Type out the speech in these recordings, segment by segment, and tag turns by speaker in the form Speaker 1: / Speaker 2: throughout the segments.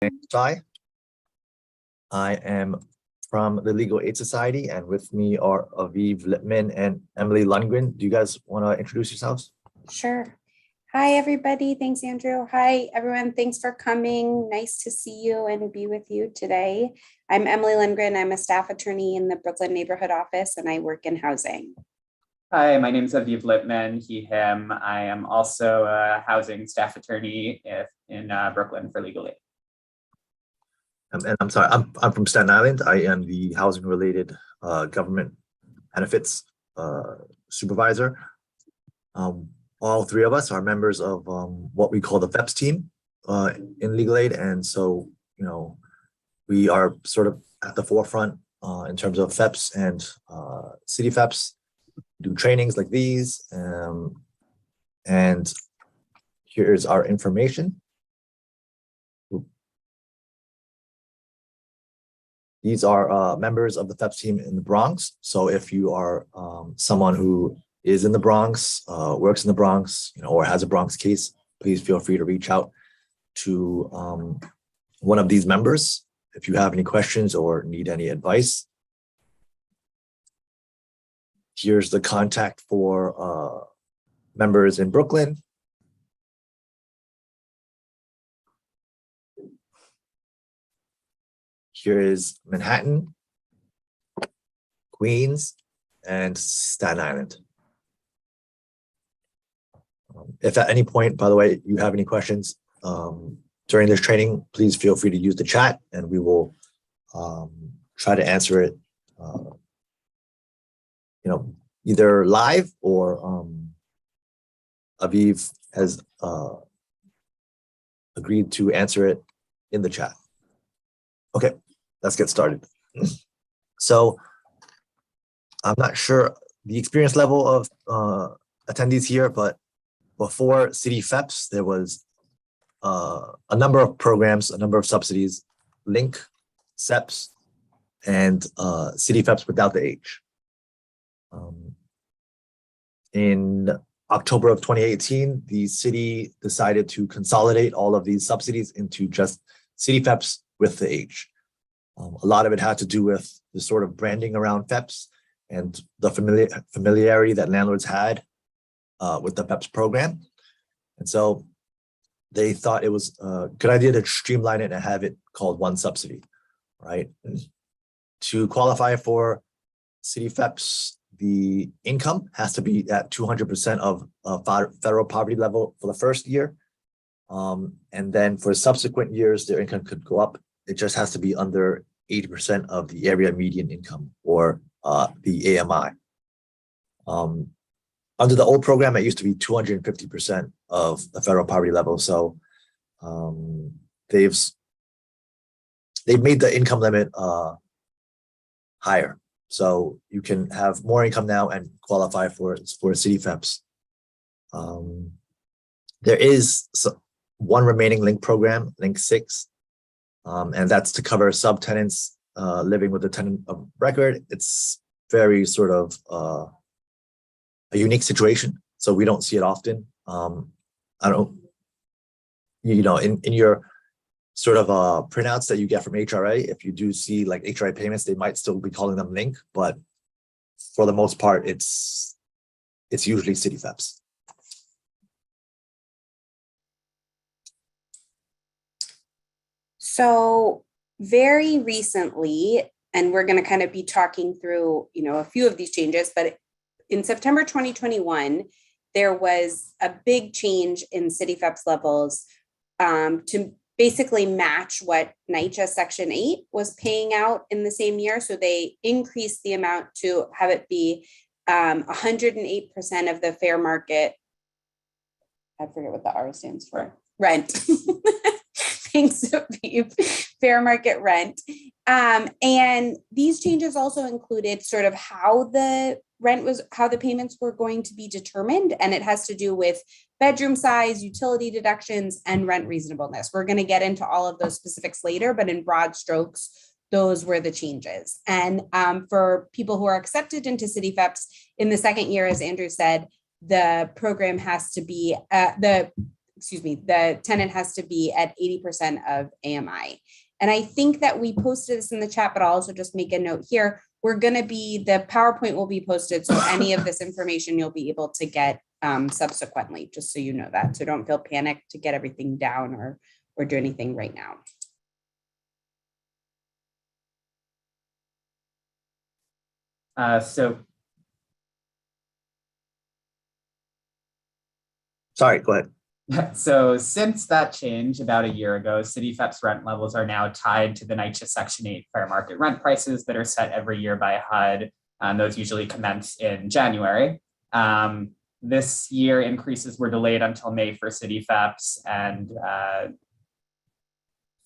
Speaker 1: name is Shai. I am from the Legal Aid Society, and with me are Aviv Lippman and Emily Lundgren. Do you guys want to introduce yourselves?
Speaker 2: Sure. Hi, everybody. Thanks, Andrew. Hi, everyone. Thanks for coming. Nice to see you and be with you today. I'm Emily Lundgren. I'm a staff attorney in the Brooklyn Neighborhood Office, and I work in housing.
Speaker 3: Hi, my name is Aviv Lippman, he, him. I am also a housing staff attorney in Brooklyn for Legal Aid.
Speaker 1: And I'm sorry, I'm from Staten Island. I am the housing-related government benefits supervisor. All three of us are members of what we call the FHEPS team in Legal Aid, and so we are sort of at the forefront in terms of FHEPS and CityFHEPS. Do trainings like these, and here's our information. These are members of the FHEPS team in the Bronx. So if you are someone who is in the Bronx, works in the Bronx, or has a Bronx case, please feel free to reach out to one of these members if you have any questions or need any advice. Here's the contact for members in Brooklyn. Here is Manhattan, Queens, and Staten Island. If at any point, by the way, you have any questions during this training, please feel free to use the chat and we will try to answer it either live or Aviv has agreed to answer it in the chat. Okay, let's get started. So I'm not sure the experience level of attendees here, but before CityFHEPS, there was a number of programs, a number of subsidies, LINK, CEPS, and CityFHEPS without the H. In October of 2018, the city decided to consolidate all of these subsidies into just CityFHEPS with the H. A lot of it had to do with the sort of branding around FHEPS and the familiarity that landlords had with the FHEPS program. And so they thought it was a good idea to streamline it and have it called one subsidy, right? To qualify for CityFHEPS, the income has to be at 200% of federal poverty level for the first year. And then for subsequent years, their income could go up. It just has to be under 80% of the area median income or the AMI. Under the old program, it used to be 250% of the federal poverty level. So they've made the income limit higher. So you can have more income now and qualify for CityFHEPS. There is one remaining LINK program, LINK 6, and that's to cover subtenants living with a tenant of record. It's very sort of a unique situation, so we don't see it often. In your sort of printouts that you get from HRA, if you do see like HRA payments, they might still be calling them LINK, but for the most part, it's usually CityFHEPS.
Speaker 2: So very recently, and we're going to kind of be talking through, a few of these changes, but in September 2021, there was a big change in CityFHEPS levels to basically match what NYCHA Section 8 was paying out in the same year. So they increased the amount to have it be 108% of the fair market. I forget what the R stands for. Rent. Thanks, Aviv. Fair market rent. And these changes also included sort of how the payments were going to be determined. And it has to do with bedroom size, utility deductions, and rent reasonableness. We're going to get into all of those specifics later, but in broad strokes, those were the changes. And for people who are accepted into CityFHEPS in the second year, as Andrew said, the program has to be, the the tenant has to be at 80% of AMI. And I think that we posted this in the chat, but I'll also just make a note here. The PowerPoint will be posted. So any of this information you'll be able to get subsequently, just so you know that. So don't feel panicked to get everything down or do anything right now.
Speaker 1: Sorry, go ahead.
Speaker 3: So since that change about a year ago, CityFHEPS rent levels are now tied to the NYCHA Section 8 fair market rent prices that are set every year by HUD. Those usually commence in January. This year, increases were delayed until May for CityFHEPS, and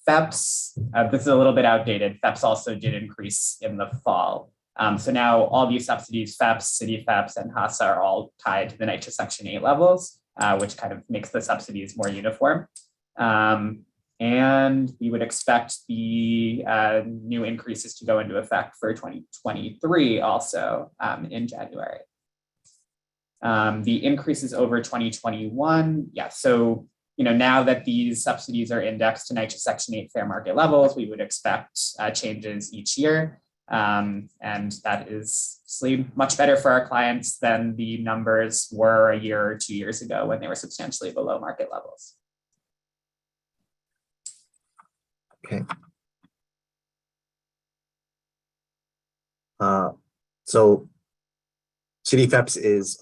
Speaker 3: FHEPS, this is a little bit outdated, FHEPS also did increase in the fall. So now all these subsidies, FHEPS, CityFHEPS, and HUSA are all tied to the NYCHA Section 8 levels, which kind of makes the subsidies more uniform. And we would expect the new increases to go into effect for 2023 also in January. The increases over 2021, so now that these subsidies are indexed to NYCHA Section 8 fair market levels, we would expect changes each year. And that is much better for our clients than the numbers were a year or 2 years ago when they were substantially below market levels.
Speaker 1: Okay. So CityFHEPS is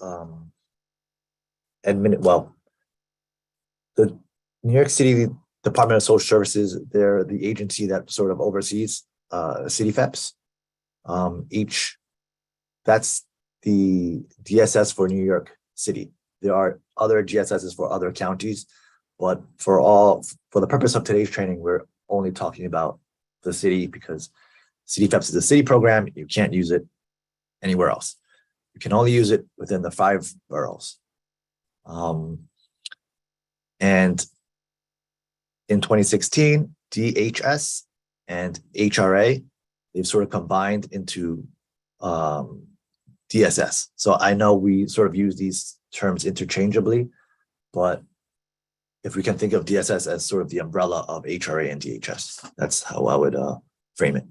Speaker 1: the New York City Department of Social Services. They're the agency that sort of oversees CityFHEPS. That's the DSS for New York City. There are other GSSs for other counties, but for the purpose of today's training, we're only talking about the city because CityFHEPS is a city program. You can't use it anywhere else. You can only use it within the 5 boroughs. And in 2016, DHS and HRA, they've sort of combined into DSS. So I know we sort of use these terms interchangeably, but if we can think of DSS as sort of the umbrella of HRA and DHS, that's how I would frame it.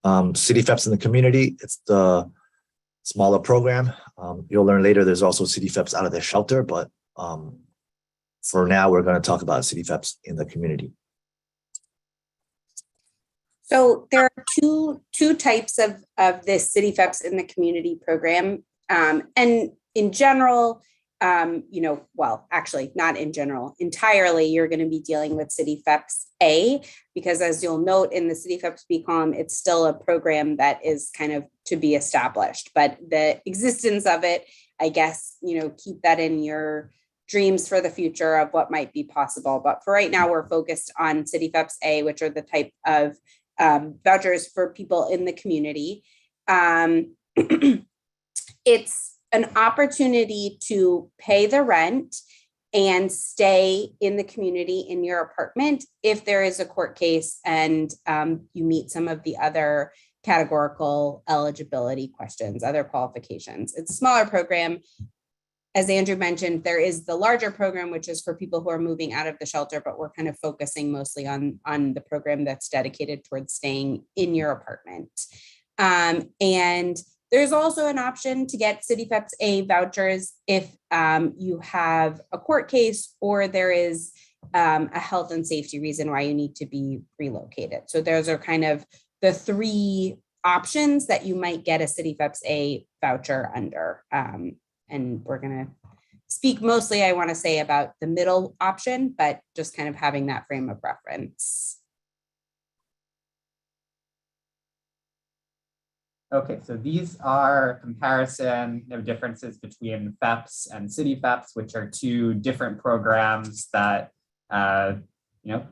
Speaker 1: CityFHEPS in the community, it's the smaller program. You'll learn later there's also CityFHEPS out of the shelter, but for now, we're going to talk about CityFHEPS in the community.
Speaker 2: So there are two types of this CityFHEPS in the community program. And in general, actually not in general, entirely, you're going to be dealing with CityFHEPS A, because as you'll note in the CityFHEPS B column, it's still a program that is kind of to be established, but the existence of it, I guess, keep that in your dreams for the future of what might be possible. But for right now, we're focused on CityFHEPS A, which are the type of vouchers for people in the community. It's an opportunity to pay the rent and stay in the community in your apartment if there is a court case and you meet some of the other categorical eligibility questions, other qualifications. It's a smaller program. As Andrew mentioned, there is the larger program, which is for people who are moving out of the shelter, but we're kind of focusing mostly on the program that's dedicated towards staying in your apartment. And there's also an option to get CityFHEPS A vouchers if you have a court case or there is a health and safety reason why you need to be relocated. So those are kind of the 3 options that you might get a CityFHEPS A voucher under. And we're going to speak mostly, I want to say, about the middle option, but just kind of having that frame of reference.
Speaker 3: Okay, so these are comparison of differences between FHEPS and CityFHEPS, which are 2 different programs that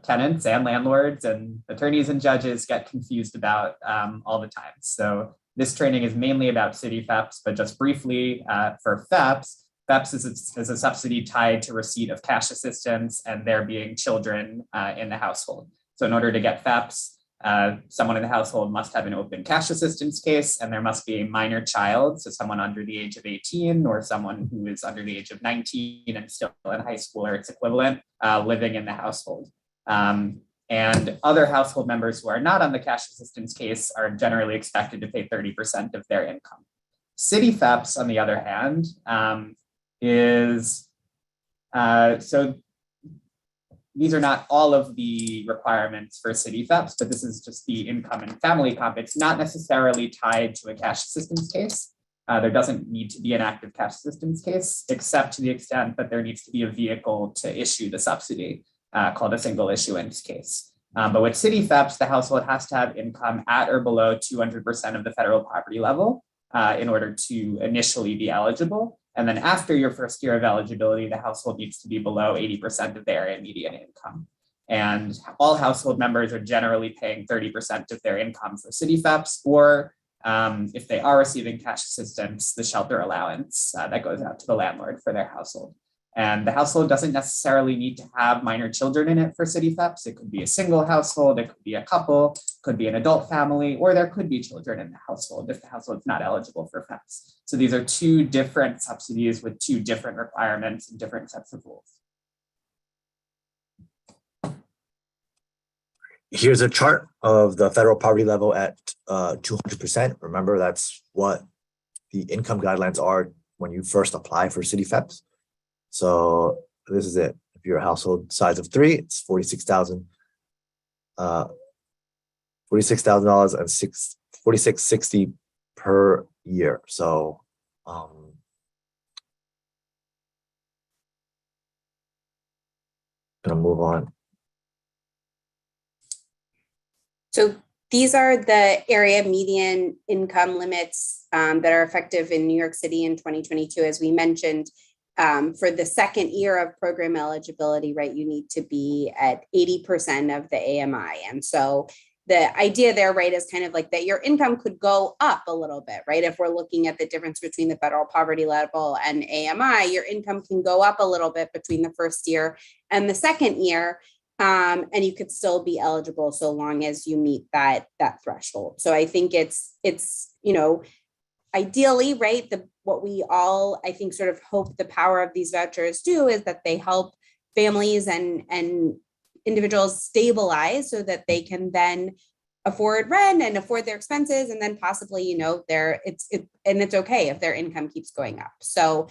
Speaker 3: tenants and landlords and attorneys and judges get confused about all the time. So this training is mainly about CityFHEPS, but just briefly for FHEPS, FHEPS is a subsidy tied to receipt of cash assistance and there being children in the household. So in order to get FHEPS, someone in the household must have an open cash assistance case, and there must be a minor child, so someone under the age of 18 or someone who is under the age of 19 and still in high school or its equivalent, living in the household. And other household members who are not on the cash assistance case are generally expected to pay 30% of their income. CityFHEPS, on the other hand, so these are not all of the requirements for CityFHEPS, but this is just the income and family comp. It's not necessarily tied to a cash assistance case. There doesn't need to be an active cash assistance case, except to the extent that there needs to be a vehicle to issue the subsidy, called a single issuance case. But with CityFHEPS, the household has to have income at or below 200% of the federal poverty level in order to initially be eligible. And then after your first year of eligibility, the household needs to be below 80% of the area median income. And all household members are generally paying 30% of their income for CityFHEPS, or if they are receiving cash assistance, the shelter allowance that goes out to the landlord for their household. And the household doesn't necessarily need to have minor children in it for CityFHEPS. It could be a single household, it could be a couple, could be an adult family, or there could be children in the household if the household's not eligible for FHEPS. So these are two different subsidies with two different requirements and different sets of rules.
Speaker 1: Here's a chart of the federal poverty level at 200%. Remember, that's what the income guidelines are when you first apply for CityFHEPS. So this is it. If you're a household size of 3, it's $46,000 and $46.60 per year. So gonna move on.
Speaker 2: So these are the area median income limits that are effective in New York City in 2022. As we mentioned, for the second year of program eligibility, right, you need to be at 80% of the AMI. And so the idea there, right, is kind of like that your income could go up a little bit, right? If we're looking at the difference between the federal poverty level and AMI, your income can go up a little bit between the first year and the second year. And you could still be eligible so long as you meet that threshold. So I think it's ideally, right, what we all, I think, sort of hope the power of these vouchers do is that they help families and individuals stabilize so that they can then afford rent and afford their expenses, and then possibly, it's okay if their income keeps going up. So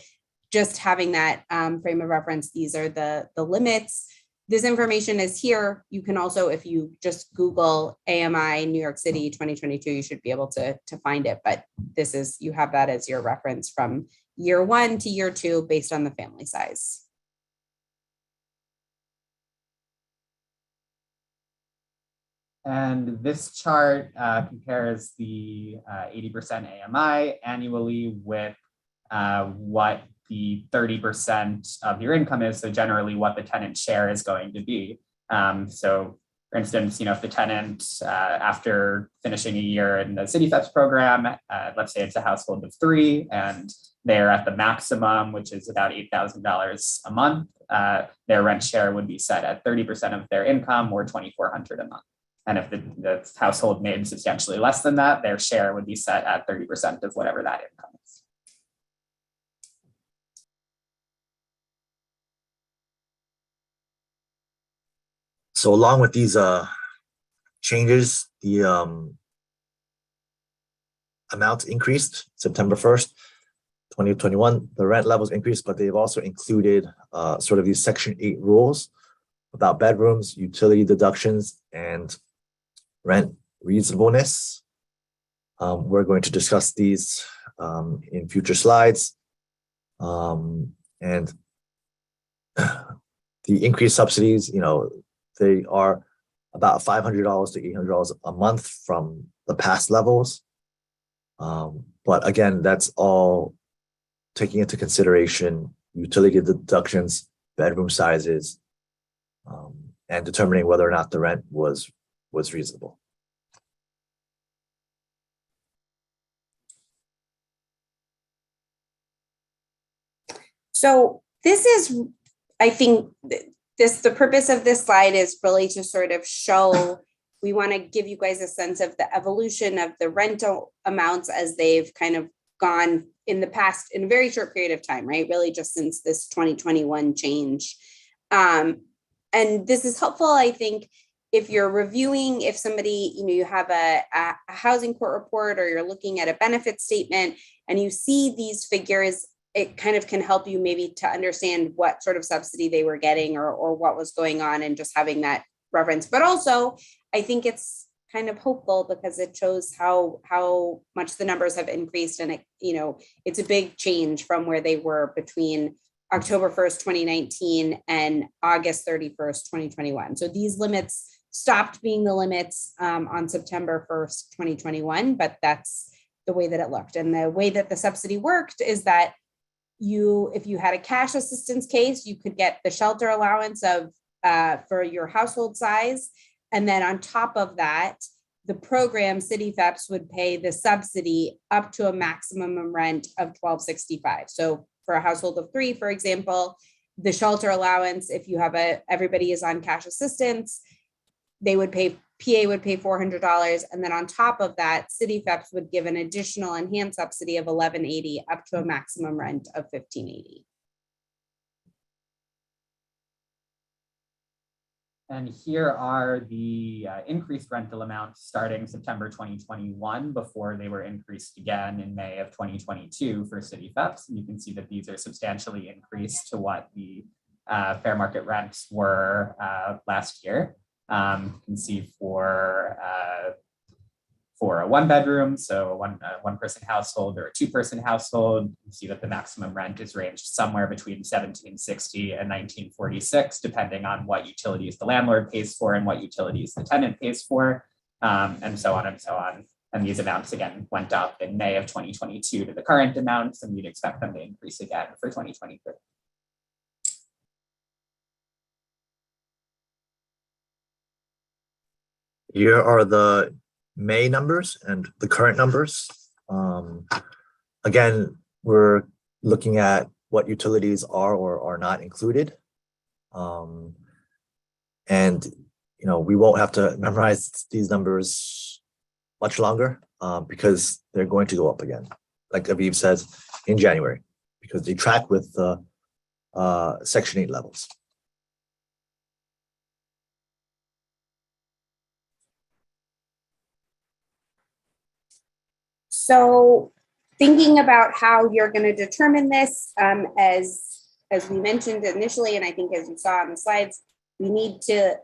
Speaker 2: just having that frame of reference, these are the limits. This information is here. You can also, if you just Google AMI New York City 2022, you should be able to find it. But you have that as your reference from year 1 to year 2 based on the family size.
Speaker 3: And this chart compares the 80% AMI annually with what the 30% of your income is, so generally what the tenant share is going to be. So for instance, if the tenant, after finishing a year in the CityFHEPS program, let's say it's a household of 3 and they're at the maximum, which is about $8,000 a month, their rent share would be set at 30% of their income, or $2,400 a month. And if the household made substantially less than that, their share would be set at 30% of whatever that income is.
Speaker 1: So along with these changes, the amounts increased September 1st, 2021. The rent levels increased, but they've also included sort of these Section 8 rules about bedrooms, utility deductions, and rent reasonableness. We're going to discuss these in future slides. And the increased subsidies, they are about $500 to $800 a month from the past levels. But again, that's all taking into consideration utility deductions, bedroom sizes, and determining whether or not the rent was reasonable.
Speaker 2: So this is, I think, the purpose of this slide is really to sort of show we want to give you guys a sense of the evolution of the rental amounts as they've kind of gone in the past in a very short period of time, right? Really just since this 2021 change. And this is helpful, I think, if you're reviewing, if somebody, you have a housing court report or you're looking at a benefit statement and you see these figures, it kind of can help you maybe to understand what sort of subsidy they were getting or what was going on, and just having that reference. But also, I think it's kind of hopeful because it shows how much the numbers have increased, and it's a big change from where they were between October 1st, 2019 and August 31st, 2021. So these limits stopped being the limits on September 1st, 2021, but that's the way that it looked. And the way that the subsidy worked is that if you had a cash assistance case, you could get the shelter allowance for your household size. And then on top of that, the program CityFHEPS would pay the subsidy up to a maximum rent of $1,265. So for a household of 3, for example, the shelter allowance, if you have everybody is on cash assistance, PA would pay $400. And then on top of that, CityFHEPS would give an additional enhanced subsidy of $1,180 up to a maximum rent of $1,580.
Speaker 3: And here are the increased rental amounts starting September 2021 before they were increased again in May of 2022 for CityFHEPS. And you can see that these are substantially increased to what the fair market rents were last year. You can see for a 1-bedroom, so a one-person household or a 2-person household, you see that the maximum rent is ranged somewhere between $1,760 and $1,946, depending on what utilities the landlord pays for and what utilities the tenant pays for, and so on and so on. And these amounts again went up in May of 2022 to the current amounts, and we'd expect them to increase again for 2023.
Speaker 1: Here are the May numbers and the current numbers. Again, we're looking at what utilities are or are not included. And we won't have to memorize these numbers much longer because they're going to go up again, like Aviv says, in January, because they track with the Section 8 levels.
Speaker 2: So thinking about how you're going to determine this, as we mentioned initially, and I think as you saw on the slides, we need to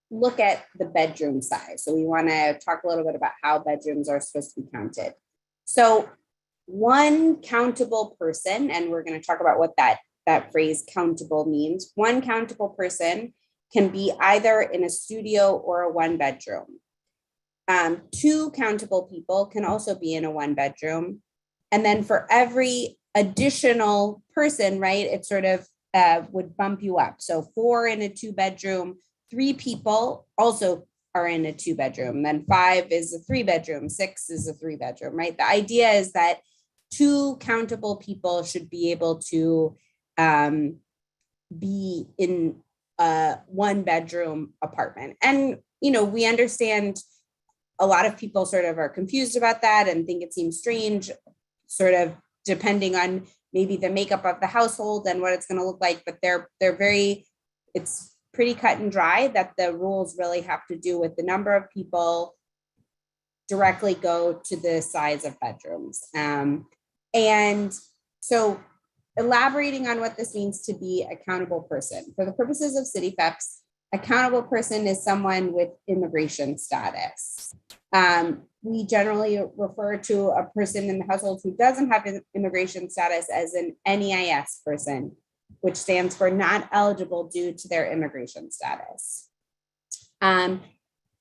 Speaker 2: look at the bedroom size. So we want to talk a little bit about how bedrooms are supposed to be counted. So one countable person, and we're going to talk about what that phrase countable means. One countable person can be either in a studio or a 1-bedroom. 2 countable people can also be in a 1-bedroom. And then for every additional person, right, it sort of would bump you up. So 4 in a 2-bedroom, 3 people also are in a 2-bedroom. Then 5 is a 3-bedroom, 6 is a 3-bedroom, right? The idea is that 2 countable people should be able to be in a 1-bedroom apartment. And, we understand a lot of people sort of are confused about that and think it seems strange, sort of depending on maybe the makeup of the household and what it's going to look like. But it's pretty cut and dry that the rules really have to do with the number of people directly go to the size of bedrooms. And so elaborating on what this means to be a countable person. For the purposes of CityFHEPS, a countable person is someone with immigration status. We generally refer to a person in the household who doesn't have immigration status as an NEIS person, which stands for not eligible due to their immigration status.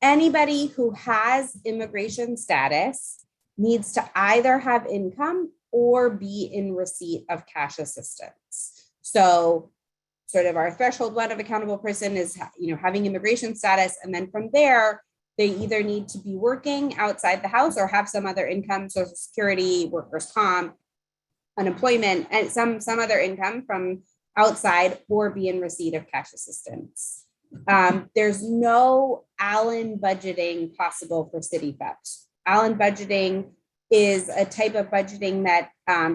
Speaker 2: Anybody who has immigration status needs to either have income or be in receipt of cash assistance. So sort of our threshold 1 of accountable person is, having immigration status. And then from there, they either need to be working outside the house or have some other income, Social Security, workers' comp, unemployment, and some other income from outside, or be in receipt of cash assistance. There's no Allen budgeting possible for CityFHEPS. Allen budgeting is a type of budgeting that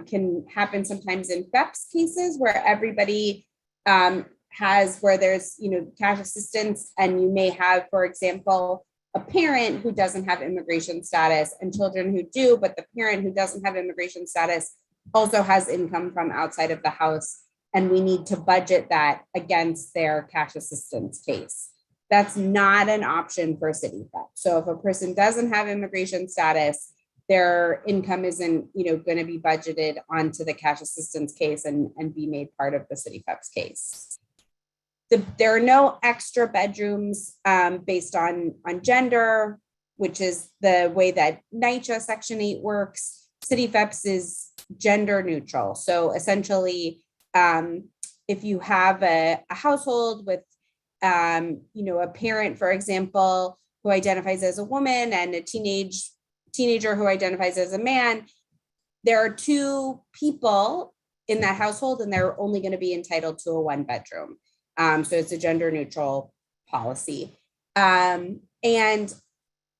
Speaker 2: can happen sometimes in FEPS cases where everybody where there's, cash assistance, and you may have, for example, a parent who doesn't have immigration status and children who do, but the parent who doesn't have immigration status also has income from outside of the house, and we need to budget that against their cash assistance case. That's not an option for CityFHEPS. So if a person doesn't have immigration status, their income isn't, going to be budgeted onto the cash assistance case and be made part of the CityFHEPS case. There are no extra bedrooms based on gender, which is the way that NYCHA Section 8 works. CityFHEPS is gender neutral. So essentially, if you have a household with, a parent, for example, who identifies as a woman and a teenager who identifies as a man, there are two people in that household, and they're only going to be entitled to a 1-bedroom. So it's a gender neutral policy. And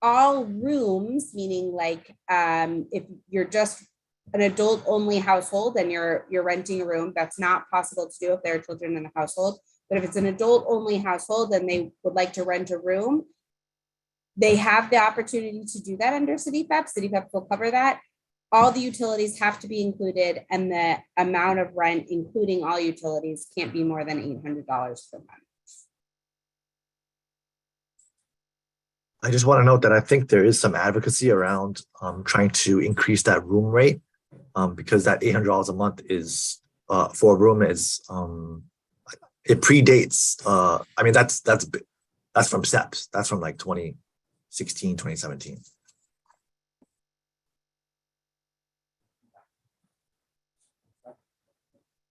Speaker 2: all rooms, meaning like if you're just an adult only household and you're renting a room, that's not possible to do if there are children in the household. But if it's an adult only household and they would like to rent a room, they have the opportunity to do that under CityFHEPS. CityFHEPS will cover that. All the utilities have to be included, and the amount of rent, including all utilities, can't be more than $800 per month.
Speaker 1: I just want to note that I think there is some advocacy around trying to increase that room rate because that $800 a month is for a room is it predates. I mean that's from SEPs. That's from like 2016, 2017.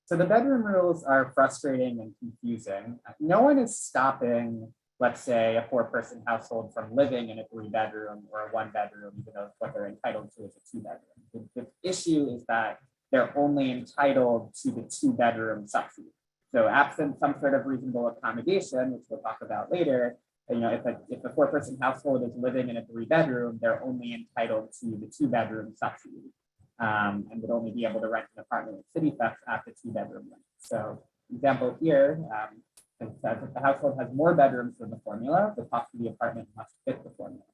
Speaker 3: So the bedroom rules are frustrating and confusing. No one is stopping, let's say, a 4-person household from living in a 3-bedroom or a 1-bedroom, even though what they're entitled to is a 2-bedroom. The issue is that they're only entitled to the 2-bedroom subsidy. So absent some sort of reasonable accommodation, which we'll talk about later, if a 4-person household is living in a 3-bedroom, they're only entitled to the 2-bedroom subsidy. And would only be able to rent an apartment with CityFHEPS at the 2-bedroom limit. So example here, it says if the household has more bedrooms than the formula, the cost of the apartment must fit the formula.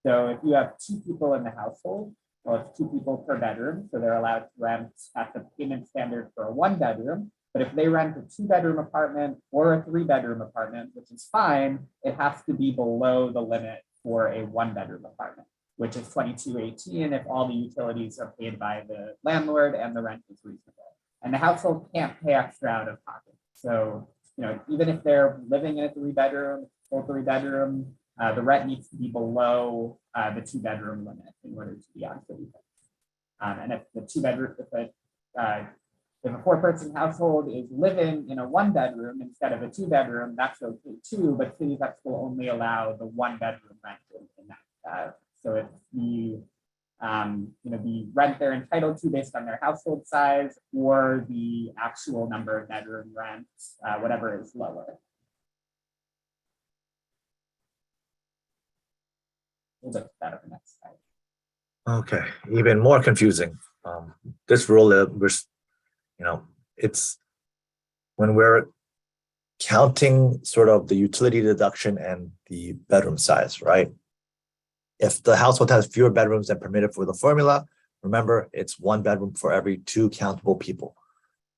Speaker 3: So if you have 2 people in the household, well, it's 2 people per bedroom, so they're allowed to rent at the payment standard for a 1-bedroom. But if they rent a 2-bedroom apartment or a 3-bedroom apartment, which is fine, it has to be below the limit for a 1-bedroom apartment, which is $22.18 if all the utilities are paid by the landlord and the rent is reasonable. And the household can't pay extra out of pocket. So, even if they're living in a 3-bedroom, full 3-bedroom, the rent needs to be below the 2-bedroom limit in order to be on CityFHEPS. And if the 2-bedroom, if a 4-person household is living in a 1-bedroom instead of a 2-bedroom, that's okay too, but CityFHEPS will only allow the 1-bedroom rent in that. So it's the rent they're entitled to based on their household size or the actual number of bedroom rents, whatever is lower. We'll get to that on the next slide.
Speaker 1: Okay, even more confusing. This rule, it's when we're counting sort of the utility deduction and the bedroom size, right? If the household has fewer bedrooms than permitted for the formula, remember it's 1 bedroom for every 2 countable people.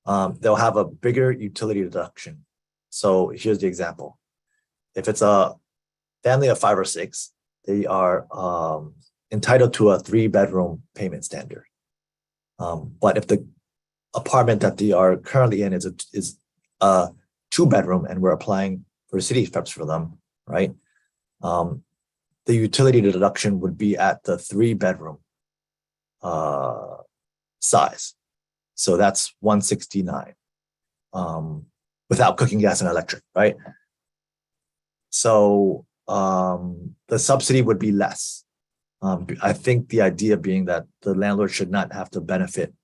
Speaker 1: They'll have a bigger utility deduction. So here's the example. If it's a family of 5 or 6, they are entitled to a 3-bedroom payment standard. But if the apartment that they are currently in is a 2-bedroom and we're applying for CityFHEPS for them, right? The utility deduction would be at the 3-bedroom size. So that's $169 without cooking gas and electric, right? So the subsidy would be less. I think the idea being that the landlord should not have to benefit,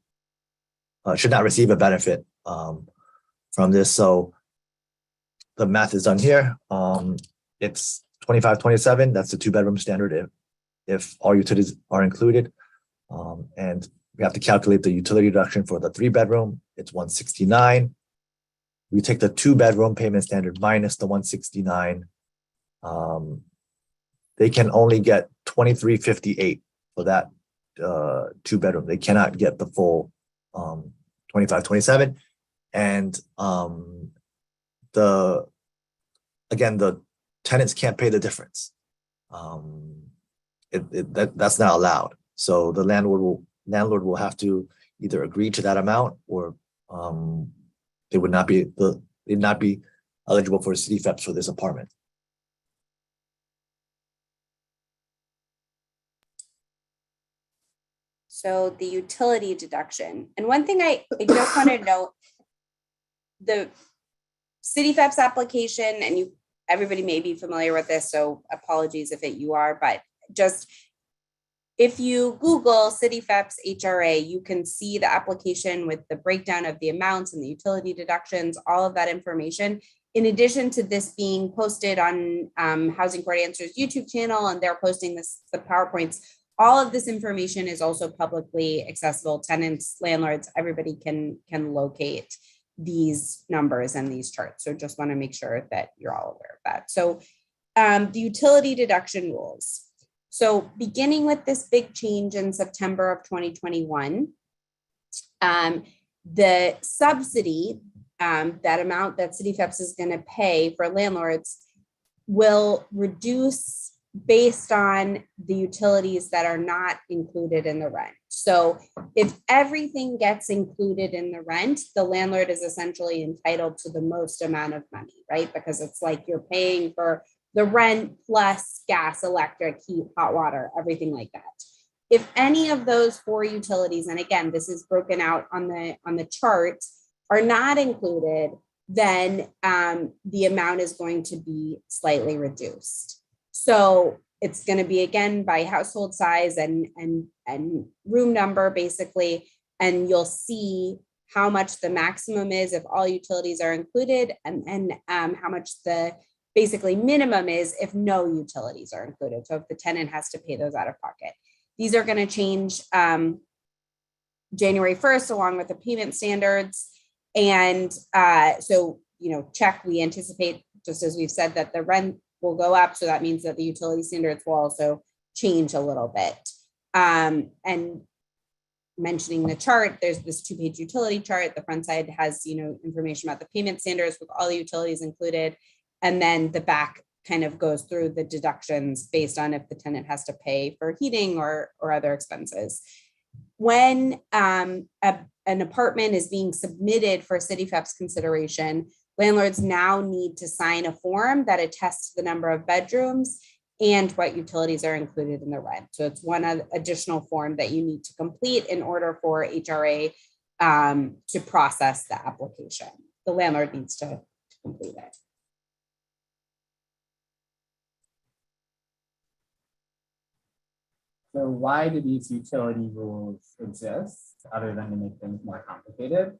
Speaker 1: should not receive a benefit from this. So the math is done here. It's 2527. That's the 2-bedroom standard if all utilities are included. And we have to calculate the utility deduction for the 3-bedroom. It's 169. We take the 2-bedroom payment standard minus the 169. They can only get 2358 for that 2-bedroom. They cannot get the full 2527. And the tenants can't pay the difference. That's not allowed. So the landlord will have to either agree to that amount, or they'd not be eligible for CityFHEPS for this apartment.
Speaker 2: So the utility deduction. And one thing I just want to note, the CityFHEPS application, and everybody may be familiar with this, so apologies if you are, but just if you Google CityFHEPS HRA, you can see the application with the breakdown of the amounts and the utility deductions, all of that information. In addition to this being posted on Housing Court Answers YouTube channel, and they're posting the PowerPoints, all of this information is also publicly accessible. Tenants, landlords, everybody can locate these numbers and these charts. So just want to make sure that you're all aware of that. So the utility deduction rules. So beginning with this big change in September of 2021, the subsidy, that amount that CityFHEPS is going to pay for landlords, will reduce based on the utilities that are not included in the rent. So if everything gets included in the rent, the landlord is essentially entitled to the most amount of money, right? Because it's like you're paying for the rent plus gas, electric, heat, hot water, everything like that. If any of those 4 utilities, and again, this is broken out on the chart, are not included, then the amount is going to be slightly reduced. So it's going to be, again, by household size and room number, basically, and you'll see how much the maximum is if all utilities are included, and how much the basically minimum is if no utilities are included. So if the tenant has to pay those out of pocket. These are going to change January 1st, along with the payment standards. And so, check, we anticipate, just as we've said, that the rent will go up. So that means that the utility standards will also change a little bit. And mentioning the chart, there's this 2-page utility chart. The front side has, information about the payment standards with all the utilities included. And then the back kind of goes through the deductions based on if the tenant has to pay for heating or other expenses. When an apartment is being submitted for CityFHEPS consideration, landlords now need to sign a form that attests the number of bedrooms and what utilities are included in the rent. So it's one additional form that you need to complete in order for HRA to process the application. The landlord needs to complete it.
Speaker 3: So why do these utility rules exist, other than to make things more complicated?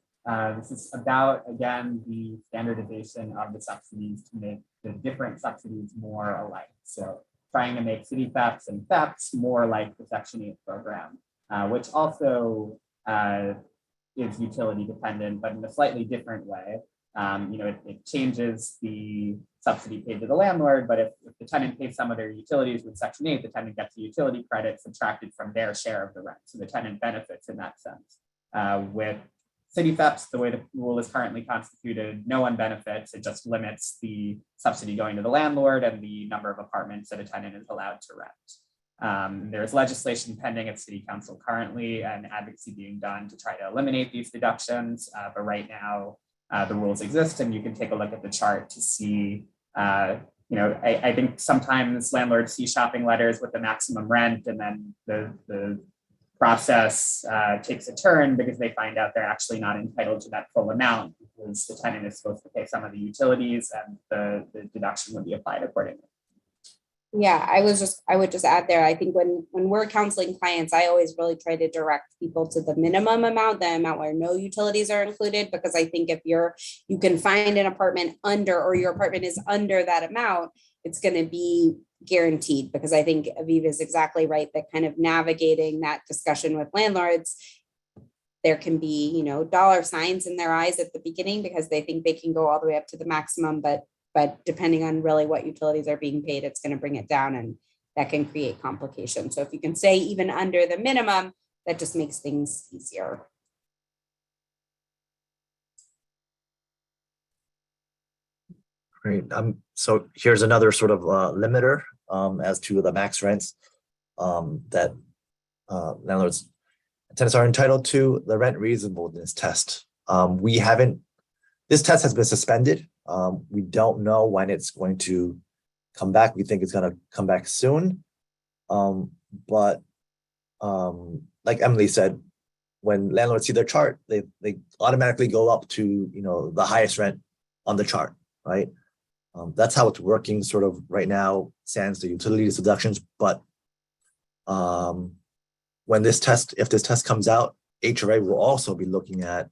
Speaker 3: This is about, again, the standardization of the subsidies to make the different subsidies more alike. So trying to make CityFHEPS and FHEPS more like the Section 8 program, which also is utility dependent, but in a slightly different way. It changes the subsidy paid to the landlord, but if the tenant pays some of their utilities with Section 8, the tenant gets the utility credit subtracted from their share of the rent. So the tenant benefits in that sense. With CityFHEPS, the way the rule is currently constituted, no one benefits. It just limits the subsidy going to the landlord and the number of apartments that a tenant is allowed to rent. There's legislation pending at City Council currently and advocacy being done to try to eliminate these deductions. But right now, the rules exist, and you can take a look at the chart to see, I think sometimes landlords see shopping letters with the maximum rent, and then the process takes a turn because they find out they're actually not entitled to that full amount because the tenant is supposed to pay some of the utilities and the deduction would be applied accordingly.
Speaker 2: Yeah, I would just add there, I think when we're counseling clients, I always really try to direct people to the minimum amount, the amount where no utilities are included, because I think if you can find an apartment under, or your apartment is under that amount, it's going to be guaranteed, because I think Aviva is exactly right that kind of navigating that discussion with landlords, there can be, dollar signs in their eyes at the beginning because they think they can go all the way up to the maximum, but depending on really what utilities are being paid, it's going to bring it down, and that can create complications. So if you can stay even under the minimum, that just makes things easier.
Speaker 1: Great. So here's another sort of limiter as to the max rents that landlords and tenants are entitled to. The rent reasonableness test. This test has been suspended. We don't know when it's going to come back. We think it's going to come back soon. But like Emily said, when landlords see their chart, they automatically go up to the highest rent on the chart, right? That's how it's working sort of right now, sans the utilities deductions. But if this test comes out, HRA will also be looking at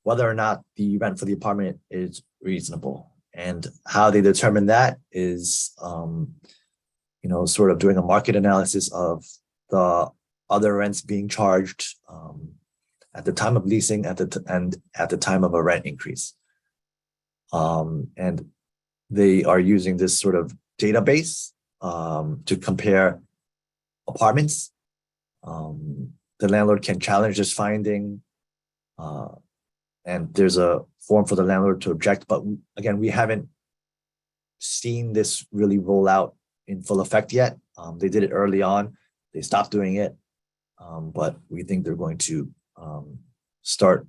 Speaker 1: whether or not the rent for the apartment is reasonable. And how they determine that is, sort of doing a market analysis of the other rents being charged at the time of leasing and at the time of a rent increase. And they are using this sort of database to compare apartments. The landlord can challenge this finding, and there's a form for the landlord to object. But again, we haven't seen this really roll out in full effect yet. They did it early on. They stopped doing it, but we think they're going to start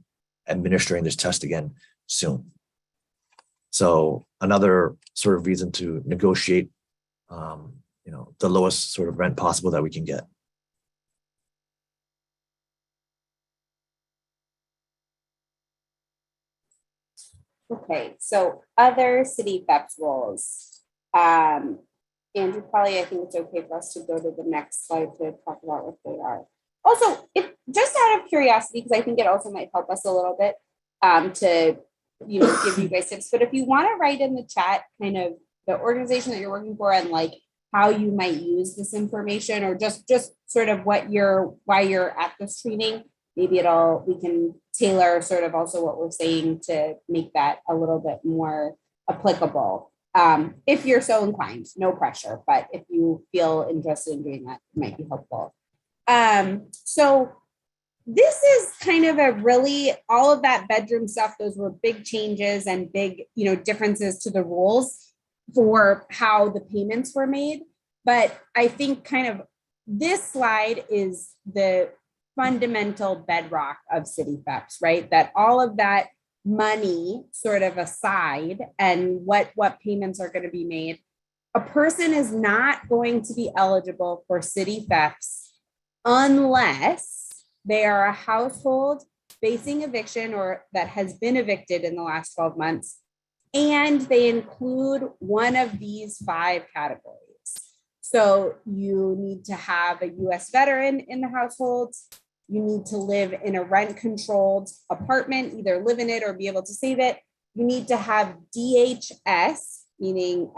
Speaker 1: administering this test again soon. So another sort of reason to negotiate, the lowest sort of rent possible that we can get.
Speaker 2: Okay, so other CityFHEPS rules. Andrew, probably I think it's okay for us to go to the next slide to talk about what they are. Also, just out of curiosity, because I think it also might help us a little bit to give you guys tips. But if you want to write in the chat kind of the organization that you're working for and like how you might use this information, or just sort of why you're at this training, maybe we can tailor sort of also what we're saying to make that a little bit more applicable. If you're so inclined, no pressure, but if you feel interested in doing that, it might be helpful. So this is kind of all of that bedroom stuff. Those were big changes and big, differences to the rules for how the payments were made. But I think kind of this slide is the fundamental bedrock of CityFHEPS, right? That all of that money sort of aside and what payments are going to be made, a person is not going to be eligible for CityFHEPS unless they are a household facing eviction or that has been evicted in the last 12 months, and they include one of these 5 categories. So you need to have a US veteran in the household. You need to live in a rent-controlled apartment, either live in it or be able to save it. You need to have DHS, meaning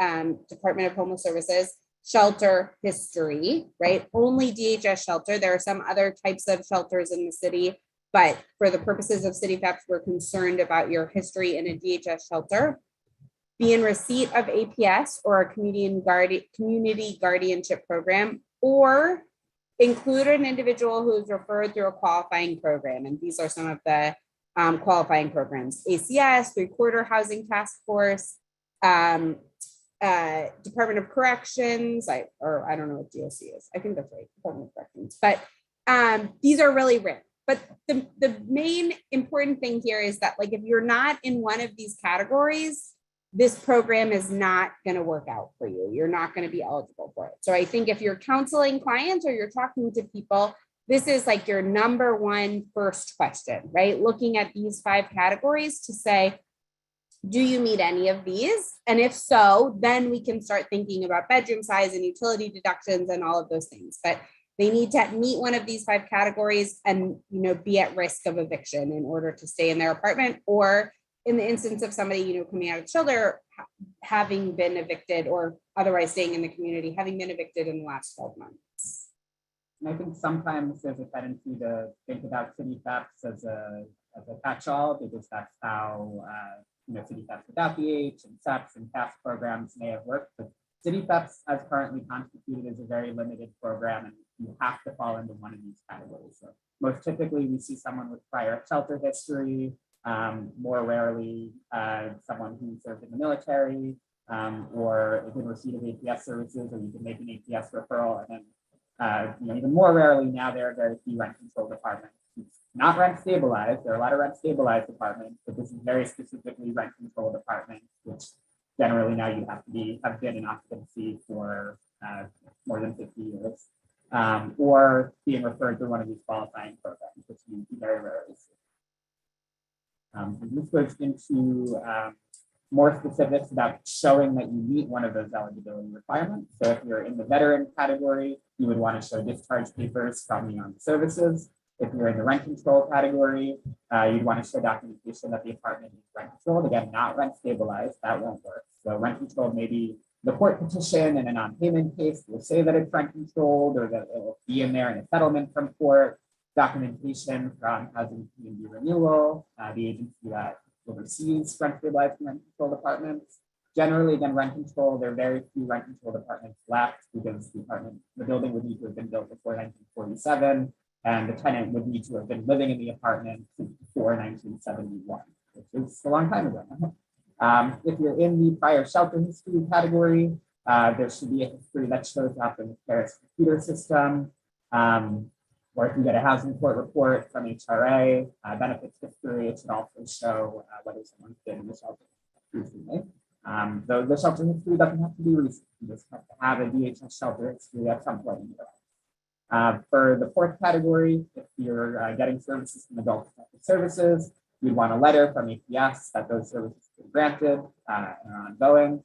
Speaker 2: Department of Homeless Services, shelter history, right? Only DHS shelter. There are some other types of shelters in the city, but for the purposes of CityFHEPS, we're concerned about your history in a DHS shelter. Be in receipt of APS or a community guardianship program, or include an individual who's referred through a qualifying program. And these are some of the qualifying programs: ACS, 3-Quarter Housing Task Force, Department of Corrections, I don't know what DOC is. I think that's right, Department of Corrections. But these are really rare. But the main important thing here is that, like, if you're not in one of these categories, this program is not going to work out for you. You're not going to be eligible for it. So I think if you're counseling clients or you're talking to people, this is like your number one first question, right? Looking at these 5 categories to say, do you meet any of these? And if so, then we can start thinking about bedroom size and utility deductions and all of those things. But they need to meet one of these 5 categories and, be at risk of eviction in order to stay in their apartment, or in the instance of somebody, coming out of shelter, having been evicted or otherwise staying in the community, having been evicted in the last 12 months.
Speaker 3: And I think sometimes there's a tendency to think about CityFHEPS as a catch-all, because that's how CityFHEPS without the H and SEPS and CAS programs may have worked. But CityFHEPS, as currently constituted, is a very limited program, and you have to fall into one of these categories. So most typically, we see someone with prior shelter history, more rarely someone who served in the military, or is in receipt of APS services, or you can make an APS referral. And then, even more rarely now, there are very few rent-controlled apartments. It's not rent stabilized. There are a lot of rent stabilized apartments, but this is very specifically rent-controlled apartments, which generally now you have to have been in occupancy for more than 50 years, or being referred to one of these qualifying programs, which you very rarely see. This goes into more specifics about showing that you meet one of those eligibility requirements. So if you're in the veteran category, you would want to show discharge papers from the armed services. If you're in the rent control category, you'd want to show documentation that the apartment is rent controlled. Again, not rent stabilized, that won't work. So rent controlled, maybe the court petition in a non-payment case will say that it's rent controlled, or that it will be in there in a settlement from court. Documentation from housing community renewal, the agency that oversees rent stabilized and rent controlled apartments. Generally, again, rent control, there are very few rent controlled apartments left, because the building would need to have been built before 1947, and the tenant would need to have been living in the apartment before 1971, which is a long time ago. If you're in the prior shelter history category, there should be a history that shows up in the Paris computer system. Or if you get a housing court report from HRA, benefits history, it should also show whether someone's been in the shelter recently. Though the shelter history doesn't have to be recent, you just have to have a DHS shelter history at some point in your life. For the 4th category, if you're getting services from adult protective services, you'd want a letter from APS that those services have been granted and are ongoing,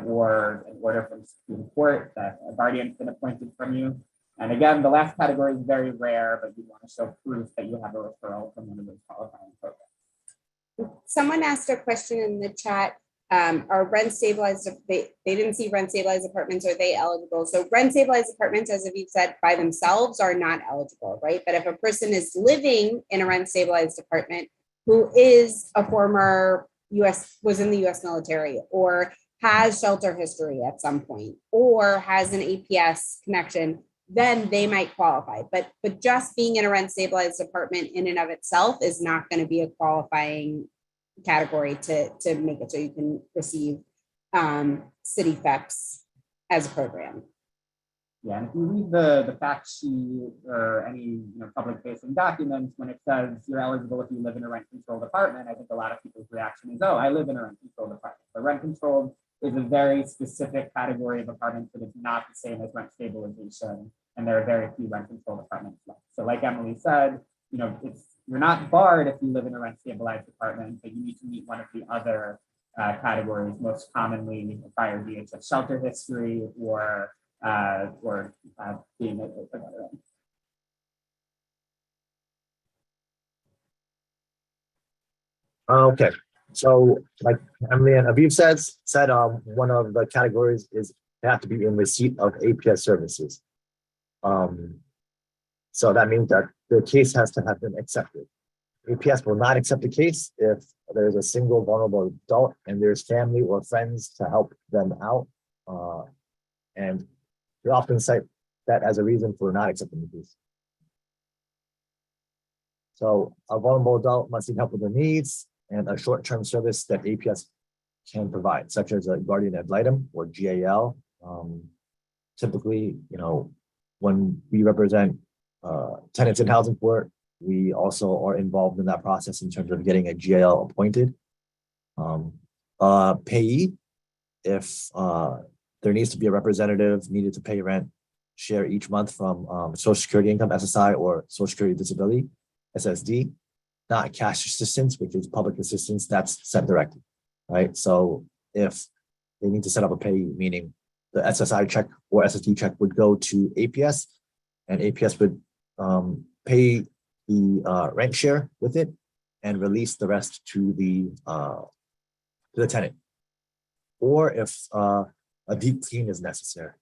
Speaker 3: or an order from the Supreme Court that a guardian's been appointed from you. And again, the last category is very rare, but you want to show proof that you have a referral from one of those qualifying programs.
Speaker 2: Someone asked a question in the chat. Are rent stabilized? They didn't see rent stabilized apartments. Are they eligible? So rent stabilized apartments, as Aviv said, by themselves are not eligible, right? But if a person is living in a rent stabilized apartment who is a former was in the US military, or has shelter history at some point, or has an APS connection, then they might qualify. But just being in a rent stabilized apartment in and of itself is not going to be a qualifying category to make it so you can receive CityFHEPS as a program.
Speaker 3: Yeah, and if you read the fact sheet or any public facing documents, when it says you're eligible if you live in a rent controlled apartment, I think a lot of people's reaction is, oh, I live in a rent controlled apartment. But rent controlled is a very specific category of apartments that is not the same as rent stabilization. And there are very few rent controlled apartments left. So like Emily said, you're not barred if you live in a rent stabilized apartment, but you need to meet one of the other categories, most commonly prior DHS shelter history, or being a veteran.
Speaker 1: Okay, so like Emily and Aviv said, one of the categories is they have to be in receipt of APS services. So that means that the case has to have been accepted. APS will not accept the case if there's a single vulnerable adult and there's family or friends to help them out. And we often cite that as a reason for not accepting the case. So a vulnerable adult must need help with their needs and a short-term service that APS can provide, such as a guardian ad litem or GAL. Typically, when we represent tenants in housing court, we also are involved in that process in terms of getting a GAL appointed. Payee, if there needs to be a representative needed to pay rent, share each month from Social Security income, SSI, or Social Security disability, SSD, not cash assistance, which is public assistance, that's sent directly. right? So if they need to set up a pay, meaning the SSI check or SSD check would go to APS, and APS would pay the rent share with it and release the rest to the tenant. Or if a deep clean is necessary.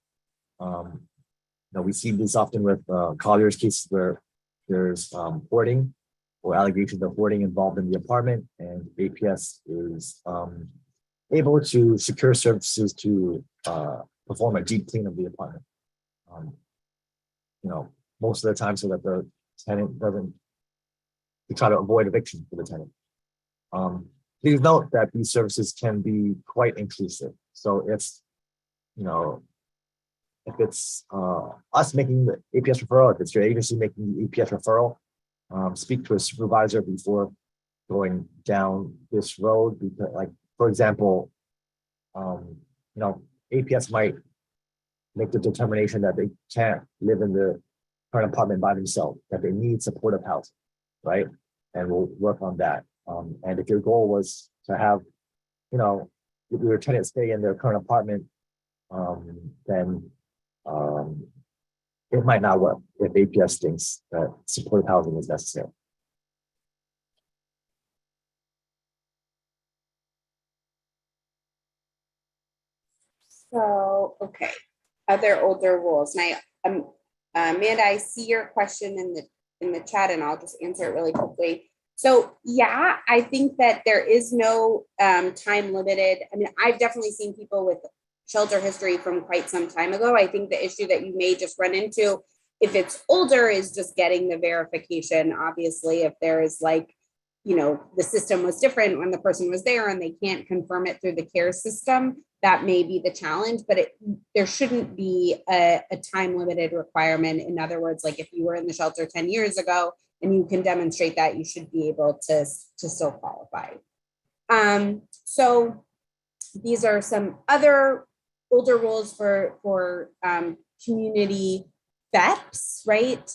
Speaker 1: We see this often with Collier's cases where there's hoarding or allegations of hoarding involved in the apartment, and APS is able to secure services to perform a deep clean of the apartment. Most of the time so that the tenant doesn't, to try to avoid eviction for the tenant. Please note that these services can be quite intrusive. So if it's us making the APS referral, if it's your agency making the APS referral, speak to a supervisor before going down this road. Because, like, for example, APS might make the determination that they can't live in the current apartment by themselves, that they need supportive housing, right? And we'll work on that. And if your goal was to have, your tenant stay in their current apartment, then it might not work if APS thinks that supportive housing is necessary.
Speaker 2: So, okay, other older rules. And Amanda, I see your question in the chat, and I'll just answer it really quickly. So yeah, I think that there is no time limited. I mean, I've definitely seen people with shelter history from quite some time ago. I think the issue that you may just run into, if it's older, is just getting the verification. Obviously, if there is the system was different when the person was there and they can't confirm it through the care system, that may be the challenge, but there shouldn't be a time limited requirement. In other words, like if you were in the shelter 10 years ago and you can demonstrate that, you should be able to still qualify. So these are some other older rules for community FHEPS, right?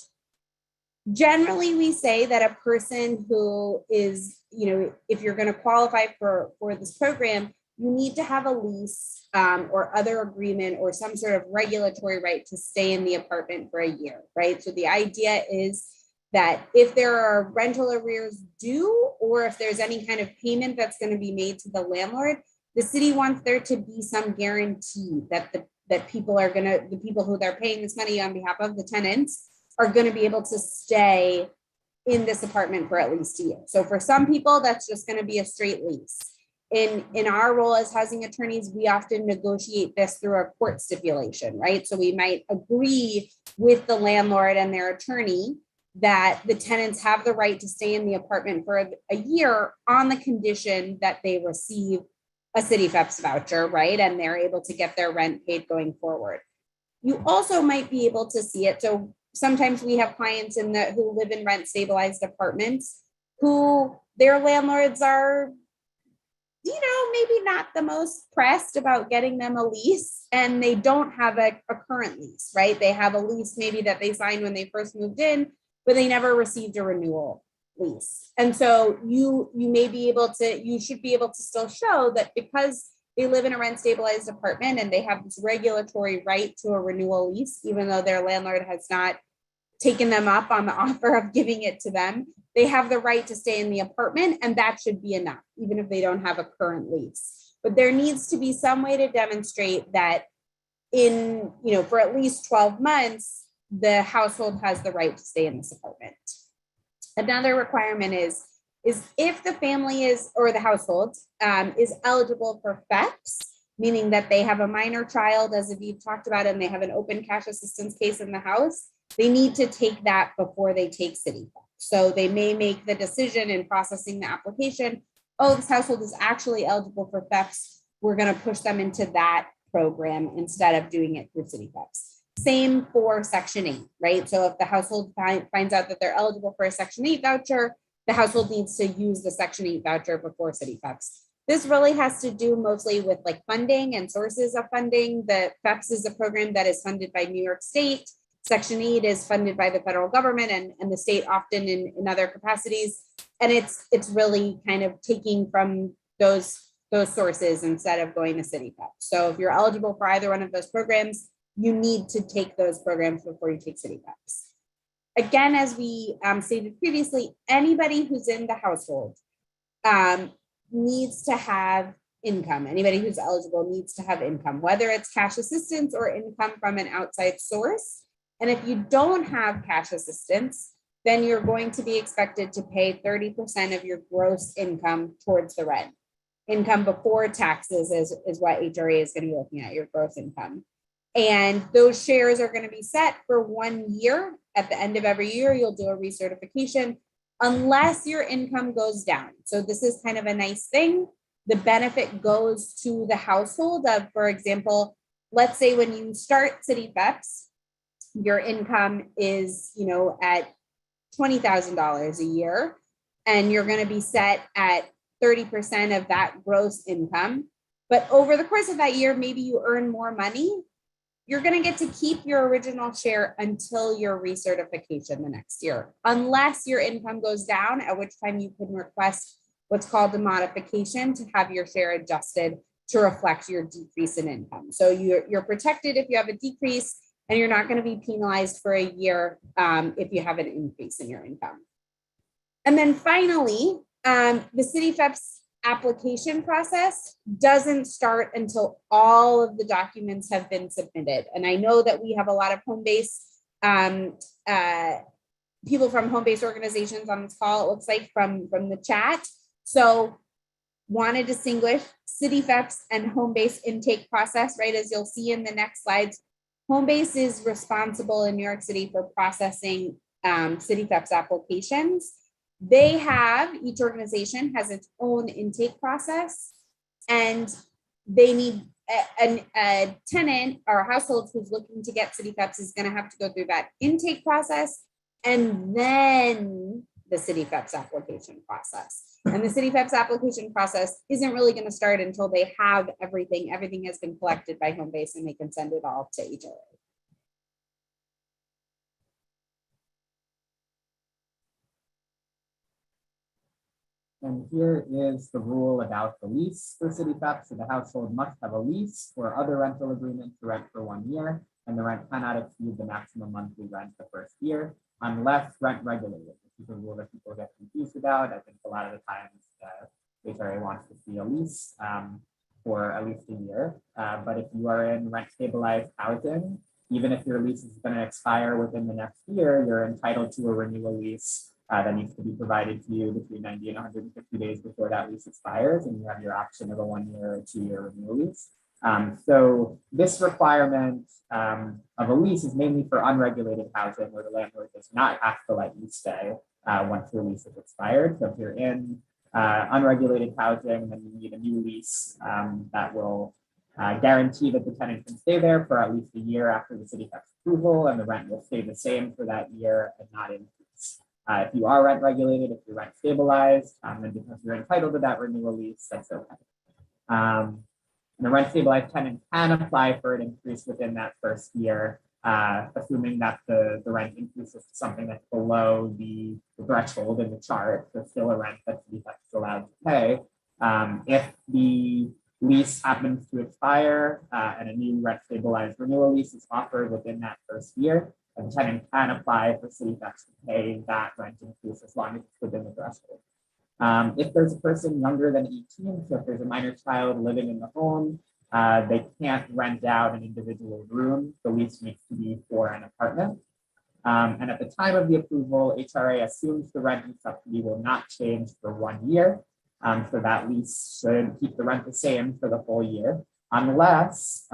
Speaker 2: Generally, we say that a person who is, if you're going to qualify for this program, you need to have a lease or other agreement or some sort of regulatory right to stay in the apartment for a year, right? So the idea is that if there are rental arrears due, or if there's any kind of payment that's going to be made to the landlord, the city wants there to be some guarantee that the people who they're paying this money on behalf of, the tenants, are going to be able to stay in this apartment for at least a year. So for some people, that's just going to be a straight lease. In our role as housing attorneys, we often negotiate this through a court stipulation, right? So we might agree with the landlord and their attorney that the tenants have the right to stay in the apartment for a year on the condition that they receive a CityFHEPS voucher, right? And they're able to get their rent paid going forward. You also might be able to see it. So sometimes we have clients who live in rent stabilized apartments who their landlords are, maybe not the most pressed about getting them a lease, and they don't have a current lease, right? They have a lease maybe that they signed when they first moved in, but they never received a renewal lease. And so you should be able to still show that because they live in a rent stabilized apartment and they have this regulatory right to a renewal lease, even though their landlord has not taken them up on the offer of giving it to them, they have the right to stay in the apartment, and that should be enough, even if they don't have a current lease. But there needs to be some way to demonstrate that for at least 12 months, the household has the right to stay in this apartment. Another requirement is if the family or the household is eligible for FHEPS, meaning that they have a minor child, as Aviv talked about, and they have an open cash assistance case in the house, they need to take that before they take CityFHEPS. So they may make the decision in processing the application, this household is actually eligible for FHEPS. We're going to push them into that program instead of doing it through CityFHEPS. Same for Section 8, right? So if the household finds out that they're eligible for a Section 8 voucher, the household needs to use the Section 8 voucher before CityFHEPS. This really has to do mostly with funding and sources of funding. The FHEPS is a program that is funded by New York State. Section 8 is funded by the federal government and the state often in other capacities. And it's really kind of taking from those those sources instead of going to CityFHEPS. So if you're eligible for either one of those programs, you need to take those programs before you take CityFHEPS. Again, as we stated previously, anybody who's in the household needs to have income. Anybody who's eligible needs to have income, whether it's cash assistance or income from an outside source. And if you don't have cash assistance, then you're going to be expected to pay 30% of your gross income towards the rent. Income before taxes is what HRA is going to be looking at, your gross income. And those shares are going to be set for 1 year. At the end of every year, you'll do a recertification unless your income goes down. So this is kind of a nice thing. The benefit goes to the household of, for example, let's say when you start CityFHEPS, your income is, at $20,000 a year, and you're going to be set at 30% of that gross income. But over the course of that year, maybe you earn more money. You're going to get to keep your original share until your recertification the next year, unless your income goes down, at which time you can request what's called a modification to have your share adjusted to reflect your decrease in income. So you're protected if you have a decrease, and you're not going to be penalized for a year if you have an increase in your income. And then finally, the CityFHEPS application process doesn't start until all of the documents have been submitted. And I know that we have a lot of home-based people from home-based organizations on this call, it looks like from the chat. So want to distinguish CityFHEPS and home-based intake process, right? As you'll see in the next slides, home-based is responsible in New York City for processing CityFHEPS applications. Each organization has its own intake process, and they need a tenant or a household who's looking to get CityFHEPS is going to have to go through that intake process and then the CityFHEPS application process. And the CityFHEPS application process isn't really going to start until they have everything. Everything has been collected by Homebase and they can send it all to HRA.
Speaker 3: And here is the rule about the lease for CityFHEPS. So the household must have a lease or other rental agreement to rent for 1 year, and the rent cannot exceed the maximum monthly rent the first year, unless rent regulated. This is a rule that people get confused about. I think a lot of the times HRA wants to see a lease for at least a year. But if you are in rent stabilized housing, even if your lease is going to expire within the next year, you're entitled to a renewal lease that needs to be provided to you between 90 and 150 days before that lease expires, and you have your option of a 1 year or 2 year renewal lease. So this requirement of a lease is mainly for unregulated housing where the landlord does not have to let you stay once your lease is expired. So if you're in unregulated housing, then you need a new lease that will guarantee that the tenant can stay there for at least a year after the CityFHEPS approval, and the rent will stay the same for that year and not increase. If you are rent regulated, if you're rent stabilized, then because you're entitled to that renewal lease, that's okay. The rent stabilized tenant can apply for an increase within that first year, assuming that the rent increases to something that's below the threshold in the chart. So still a rent that CityFHEPS is allowed to pay. If the lease happens to expire and a new rent stabilized renewal lease is offered within that first year, and the tenant can apply for CityFHEPS to pay that rent increase as long as it's within the threshold. If there's a person younger than 18, so if there's a minor child living in the home, they can't rent out an individual room. The lease needs to be for an apartment. And at the time of the approval, HRA assumes the rent and subsidy will not change for 1 year. So that lease should keep the rent the same for the whole year, unless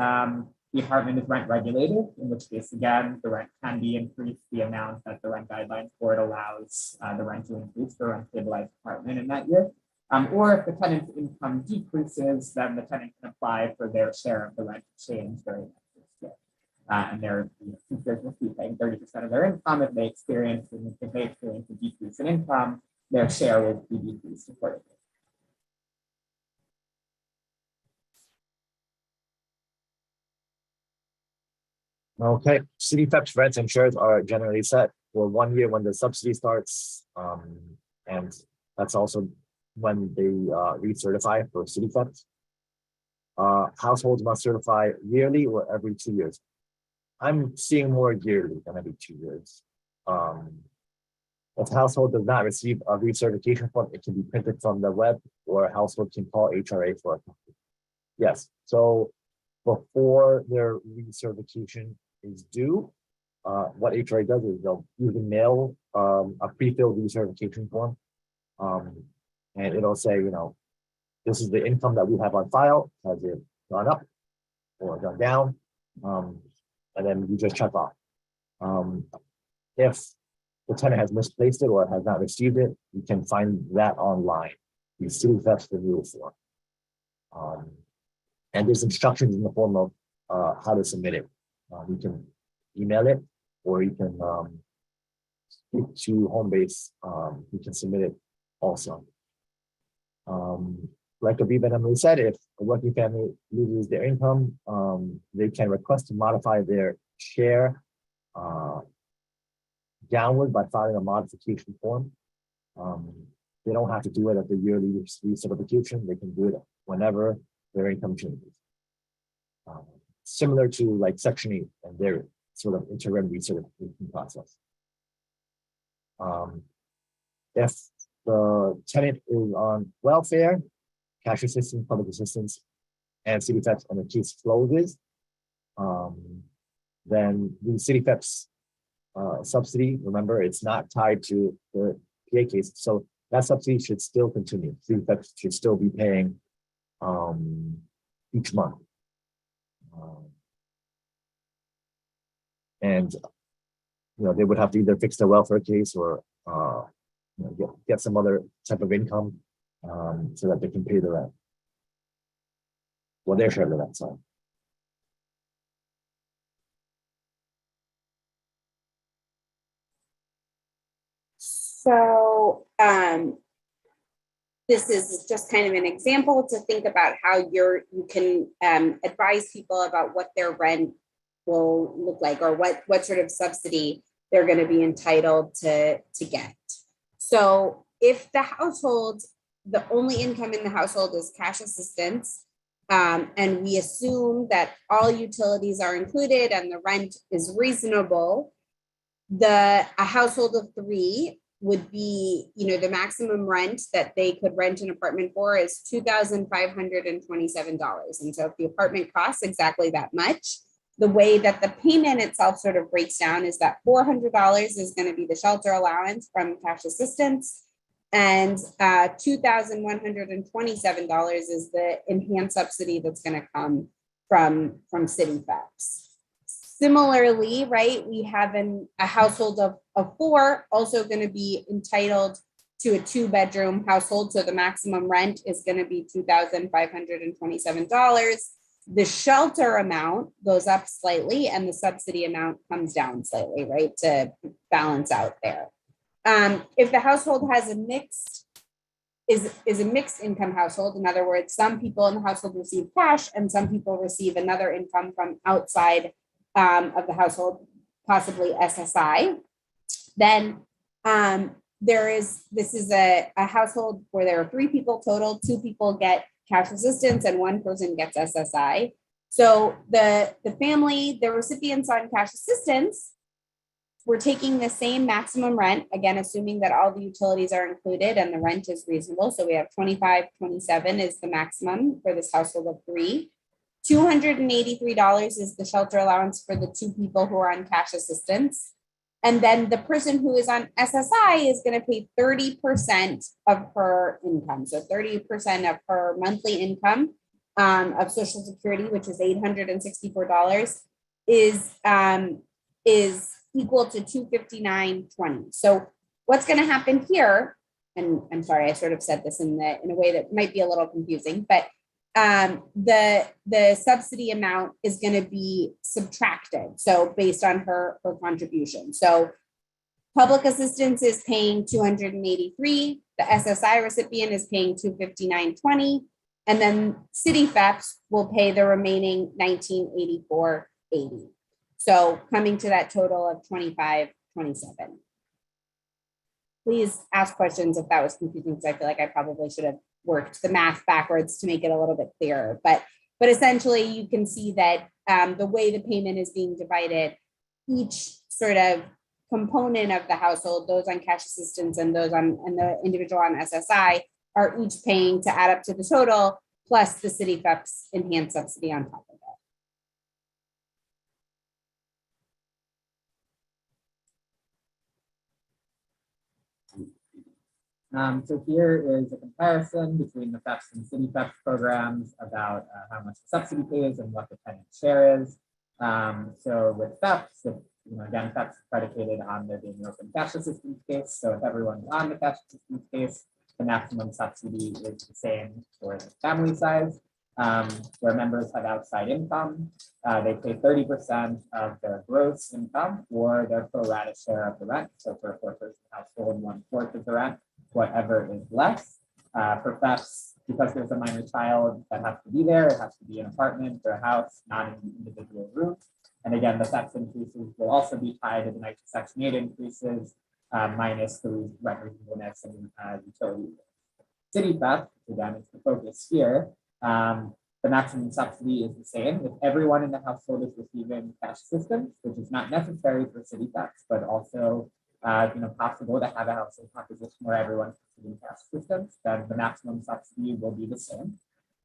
Speaker 3: the apartment is rent regulated, in which case, again, the rent can be increased the amount that the rent guidelines board allows the rent to increase for rent stabilized apartment in that year. Or if the tenant's income decreases, then the tenant can apply for their share of the rent change during that first year. And they're, since they're supposed to be paying 30% of their income, if they experience a decrease in income, their share will be decreased accordingly.
Speaker 1: Okay, CityFHEPS rents and shares are generally set for 1 year when the subsidy starts. And that's also when they recertify for CityFHEPS. Households must certify yearly or every 2 years. I'm seeing more yearly than every 2 years. If a household does not receive a recertification form, it can be printed from the web, or a household can call HRA for a copy. Yes, so before their recertification is due, what HRA does is they'll usually mail a pre-filled recertification form, and it'll say, this is the income that we have on file. Has it gone up or gone down? And then you just check off. If the tenant has misplaced it or has not received it, you can find that online. The CityFHEPS renewal form. And there's instructions in the form of how to submit it. You can email it, or you can speak to Homebase. You can submit it also. Like Aviva and Emily said, if a working family loses their income, they can request to modify their share downward by filing a modification form. They don't have to do it at the yearly recertification. They can do it whenever their income changes. Similar to like Section 8 and their sort of interim recertification process. If the tenant is on welfare, cash assistance, public assistance, and CityFHEPS, and the case closes, then the CityFHEPS subsidy, remember, it's not tied to the PA case, so that subsidy should still continue. CityFHEPS should still be paying each month. And they would have to either fix their welfare case or get some other type of income so that they can pay the rent. Well, their share of the rent, sorry.
Speaker 2: So this is just kind of an example to think about how you can advise people about what their rent will look like, or what sort of subsidy they're going to be entitled to get. So if the household, the only income in the household is cash assistance, and we assume that all utilities are included and the rent is reasonable, a household of 3 would be, the maximum rent that they could rent an apartment for is $2,527. And so if the apartment costs exactly that much, the way that the payment itself sort of breaks down is that $400 is going to be the shelter allowance from cash assistance, and $2,127 is the enhanced subsidy that's going to come from CityFHEPS. Similarly, right, we have a household of 4 also going to be entitled to a 2-bedroom household. So the maximum rent is going to be $2,527. The shelter amount goes up slightly and the subsidy amount comes down slightly, right, to balance out there. If the household has a mixed income household, in other words, some people in the household receive cash and some people receive another income from outside of the household, possibly SSI, then this is a household where there are 3 people total, 2 people get cash assistance and 1 person gets SSI. So the family, the recipients on cash assistance, we're taking the same maximum rent, again, assuming that all the utilities are included and the rent is reasonable. So we have $2,527 is the maximum for this household of 3. $283 is the shelter allowance for the 2 people who are on cash assistance. And then the person who is on SSI is going to pay 30% of her income. So 30% of her monthly income of Social Security, which is $864, is equal to $259.20. So what's going to happen here, and I'm sorry, I sort of said this in a way that might be a little confusing, but the subsidy amount is going to be subtracted. So based on her contribution. So public assistance is paying $283. The SSI recipient is paying $259.20. And then CityFHEPS will pay the remaining $1984.80. So coming to that total of $25.27. please ask questions if that was confusing, because I feel like I probably should have worked the math backwards to make it a little bit clearer. But essentially, you can see that the way the payment is being divided, each sort of component of the household, those on cash assistance and those on and the individual on SSI, are each paying to add up to the total, plus the CityFHEPS enhanced subsidy on top of it.
Speaker 3: So here is a comparison between the FHEPS and CityFHEPS programs about how much the subsidy pays and what the tenant share is. So with FHEPS, again, FHEPS is predicated on there being an open cash assistance case. So if everyone's on the cash assistance case, the maximum subsidy is the same for the family size. Where members have outside income, they pay 30% of their gross income or their pro rata share of the rent. So for a 4-person household, 1/4 of the rent, whatever is less. For FHEPS, because there's a minor child that has to be there, it has to be an apartment or a house, not an individual room. And again, the FHEPS increases will also be tied to the NYCHA Section 8 increases, minus the rent reasonableness and utility. CityFHEPS, again, is the focus here. The maximum subsidy is the same if everyone in the household is receiving cash assistance, which is not necessary for CityFHEPS, but also possible to have a household composition where everyone's receiving cash assistance, then the maximum subsidy will be the same.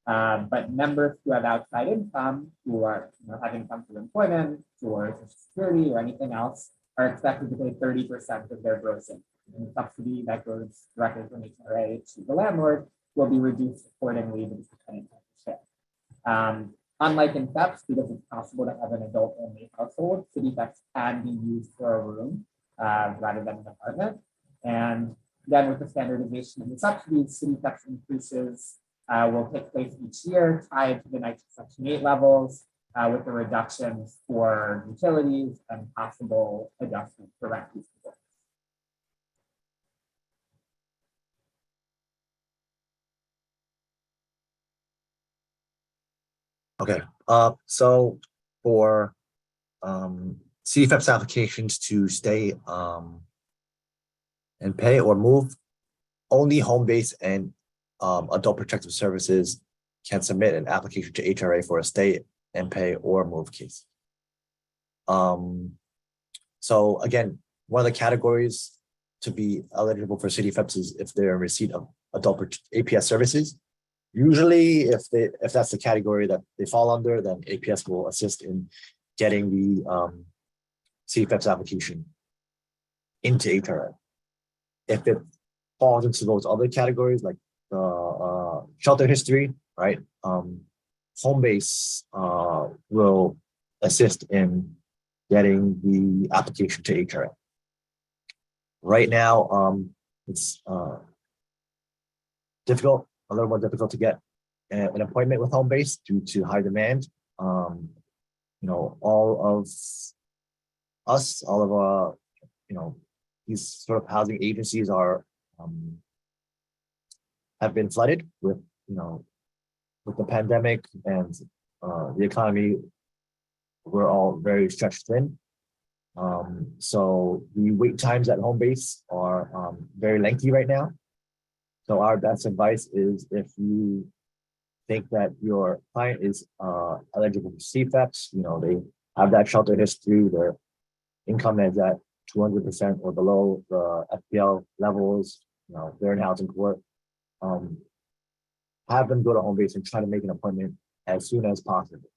Speaker 3: But members who have outside income, who are having come through employment or Social Security or anything else, are expected to pay 30% of their gross income. And the subsidy that goes directly from HRA to the landlord will be reduced accordingly because the tenant has to share. Unlike in FHEPS, because it's possible to have an adult-only household, CityFHEPS can be used for a room rather than an apartment. And then with the standardization of the subsidies, CityFHEPS increases will take place each year, tied to the NYCHA Section 8 levels, with the reductions for utilities and possible adjustments for rent fees.
Speaker 1: Okay, so for CityFHEPS applications to stay and pay or move, only home-based and adult protective services can submit an application to HRA for a stay and pay or move case. So again, one of the categories to be eligible for CityFHEPS is if they're in receipt of adult APS services. Usually, if that's the category that they fall under, then APS will assist in getting the CityFHEPS application into HRA. If it falls into those other categories like shelter history, right? Home base will assist in getting the application to HRA. Right now, it's difficult, a little more difficult to get an appointment with home base due to high demand. All of us, all of these sort of housing agencies are have been flooded with with the pandemic and the economy. We're all very stretched thin. So the wait times at home base are very lengthy right now. So our best advice is, if you think that your client is eligible for CFEPs, they have that shelter history, their income is at 200% or below the FPL levels, they're in housing court, have them go to home base and try to make an appointment as soon as possible.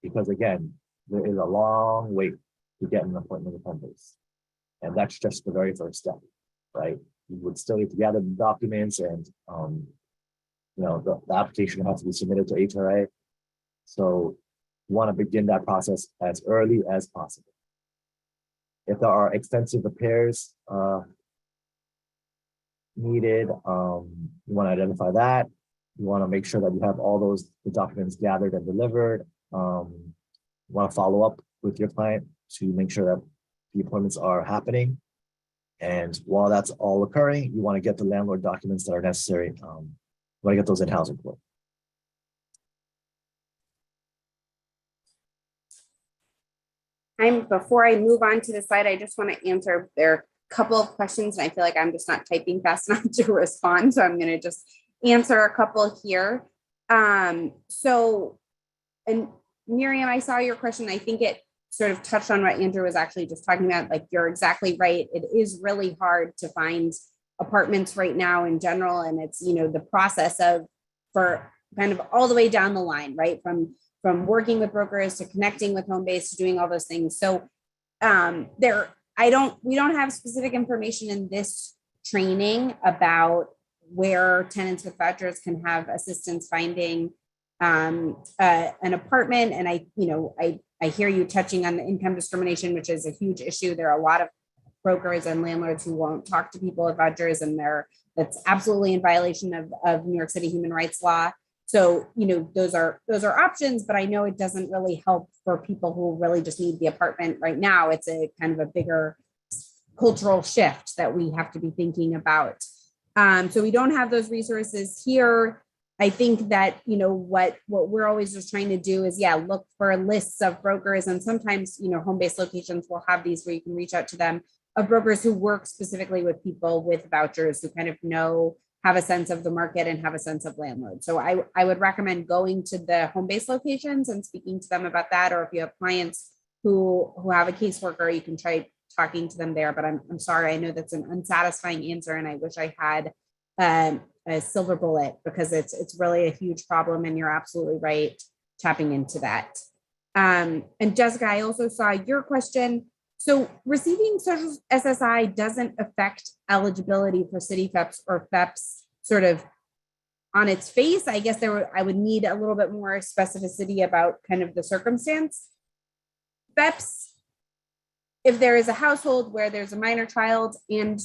Speaker 1: Because again, there is a long wait to get an appointment with home base. And that's just the very first step, right? You would still need to gather the documents, and the application has to be submitted to HRA. So you want to begin that process as early as possible. If there are extensive repairs needed, you want to identify that. You want to make sure that you have all the documents gathered and delivered. You want to follow up with your client to make sure that the appointments are happening. And while that's all occurring, you want to get the landlord documents that are necessary. You want to get those in housing court.
Speaker 2: Before I move on to the slide, I just want to answer, there couple of questions, and I feel like I'm just not typing fast enough to respond. So I'm going to just answer a couple here. So, and Miriam, I saw your question. I think it sort of touched on what Andrew was actually just talking about. Like, you're exactly right. It is really hard to find apartments right now in general. And it's, the process of, for kind of all the way down the line, right? From working with brokers to connecting with Homebase to doing all those things. So we don't have specific information in this training about where tenants with vouchers can have assistance finding an apartment. And I hear you touching on the income discrimination, which is a huge issue. There are a lot of brokers and landlords who won't talk to people with vouchers, and that's absolutely in violation of New York City human rights law. So, those are options, but I know it doesn't really help for people who really just need the apartment right now. It's a kind of a bigger cultural shift that we have to be thinking about. So we don't have those resources here. I think that, what we're always just trying to do is, look for lists of brokers. And sometimes, home-based locations will have these where you can reach out to them, of brokers who work specifically with people with vouchers, who kind of have a sense of the market and have a sense of landlords. So I would recommend going to the home-based locations and speaking to them about that. Or if you have clients who have a caseworker, you can try talking to them there. But I'm sorry, I know that's an unsatisfying answer, and I wish I had a silver bullet, because it's really a huge problem, and you're absolutely right tapping into that. And Jessica, I also saw your question. So receiving social SSI doesn't affect eligibility for CityFHEPS or FHEPS sort of on its face. I guess I would need a little bit more specificity about kind of the circumstance. FHEPS, if there is a household where there's a minor child and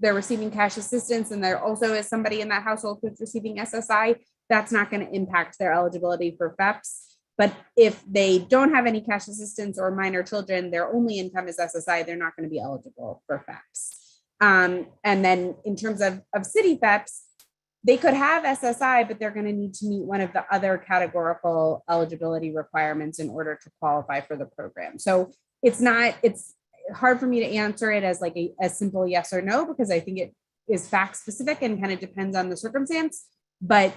Speaker 2: they're receiving cash assistance, and there also is somebody in that household who's receiving SSI, that's not going to impact their eligibility for FHEPS. But if they don't have any cash assistance or minor children, their only income is SSI, they're not going to be eligible for FHEPS. And then in terms of CityFHEPS, they could have SSI, but they're going to need to meet one of the other categorical eligibility requirements in order to qualify for the program. So it's hard for me to answer it as like a simple yes or no, because I think it is fact specific and kind of depends on the circumstance. But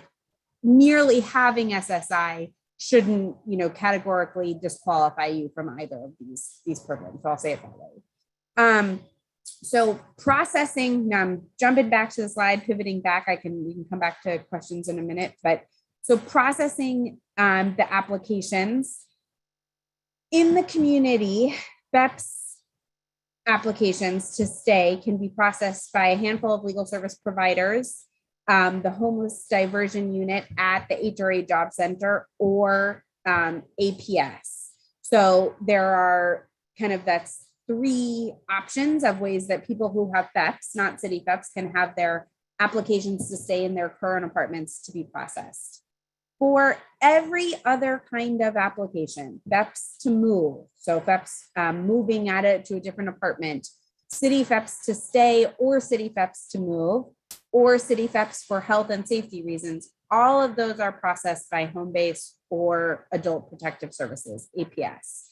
Speaker 2: merely having SSI shouldn't, categorically disqualify you from either of these programs. So I'll say it that way. So processing, now I'm jumping back to the slide, pivoting back. We can come back to questions in a minute, but so processing the applications in the community, FHEPS applications to stay can be processed by a handful of legal service providers, the homeless diversion unit at the HRA Job Center, or APS. So there are that's 3 options of ways that people who have FHEPS, not CityFHEPS, can have their applications to stay in their current apartments to be processed. For every other kind of application, FHEPS to move, so FHEPS moving to a different apartment, CityFHEPS to stay, or CityFHEPS to move, or CityFHEPS for health and safety reasons, all of those are processed by Homebase or Adult Protective Services, APS.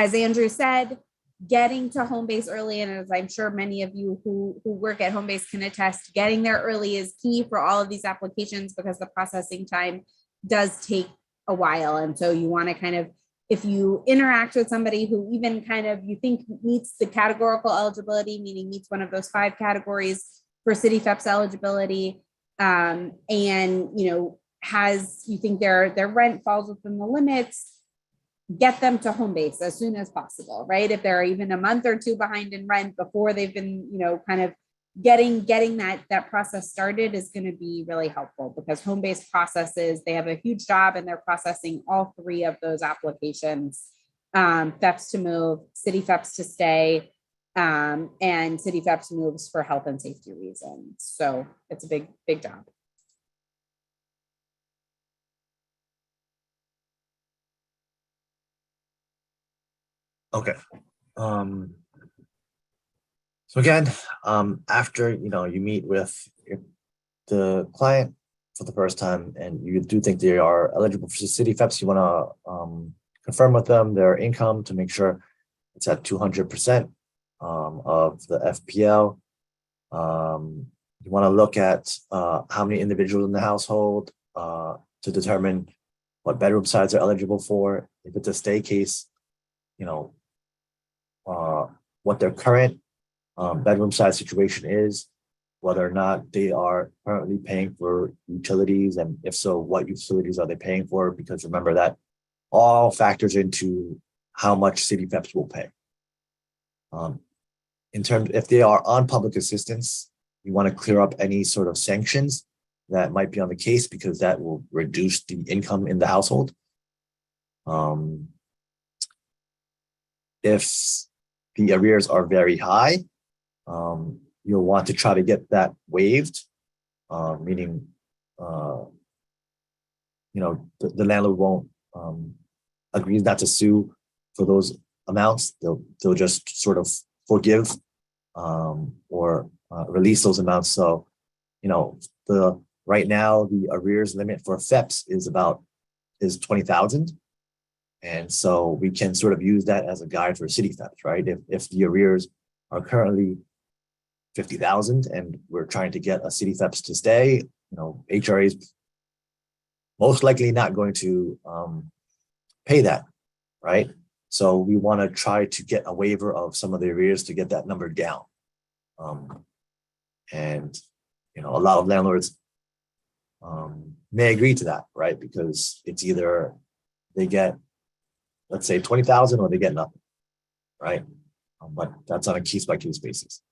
Speaker 2: As Andrew said, getting to Homebase early, and as I'm sure many of you who work at Homebase can attest, getting there early is key for all of these applications, because the processing time does take a while. And so you want to if you interact with somebody who even you think meets the categorical eligibility, meaning meets one of those 5 categories for CityFHEPS eligibility, and you think their rent falls within the limits, get them to Homebase as soon as possible, right? If they're even a month or 2 behind in rent before they've been, getting that process started is going to be really helpful, because Homebase processes, they have a huge job, and they're processing all 3 of those applications, FHEPS to move, CityFHEPS to stay, and CityFHEPS moves for health and safety reasons. So it's a big, big job.
Speaker 1: Okay. So again, after you meet with the client for the first time, and you do think they are eligible for CityFHEPS, you want to confirm with them their income to make sure It's at 200% of the FPL. You want to look at how many individuals in the household to determine what bedroom size they're eligible for. If it's a stay case, you know, what their current bedroom size situation is, whether or not they are currently paying for utilities, and if so, what utilities are they paying for? Because remember that all factors into how much CityFHEPS will pay. In terms, if they are on public assistance, you want to clear up any sort of sanctions that might be on the case, because that will reduce the income in the household. If the arrears are very high, you'll want to try to get that waived, meaning, the landlord won't agree not to sue for those amounts. They'll just sort of forgive or release those amounts. So, right now the arrears limit for FHEPS is 20,000. And so we can sort of use that as a guide for CityFHEPS, right? If the arrears are currently 50,000 and we're trying to get a CityFHEPS to stay, HRA is most likely not going to pay that, right? So we want to try to get a waiver of some of the arrears to get that number down. A lot of landlords may agree to that, right? Because it's either they get, let's say, 20,000 or they get nothing, right? But that's on a case by case basis.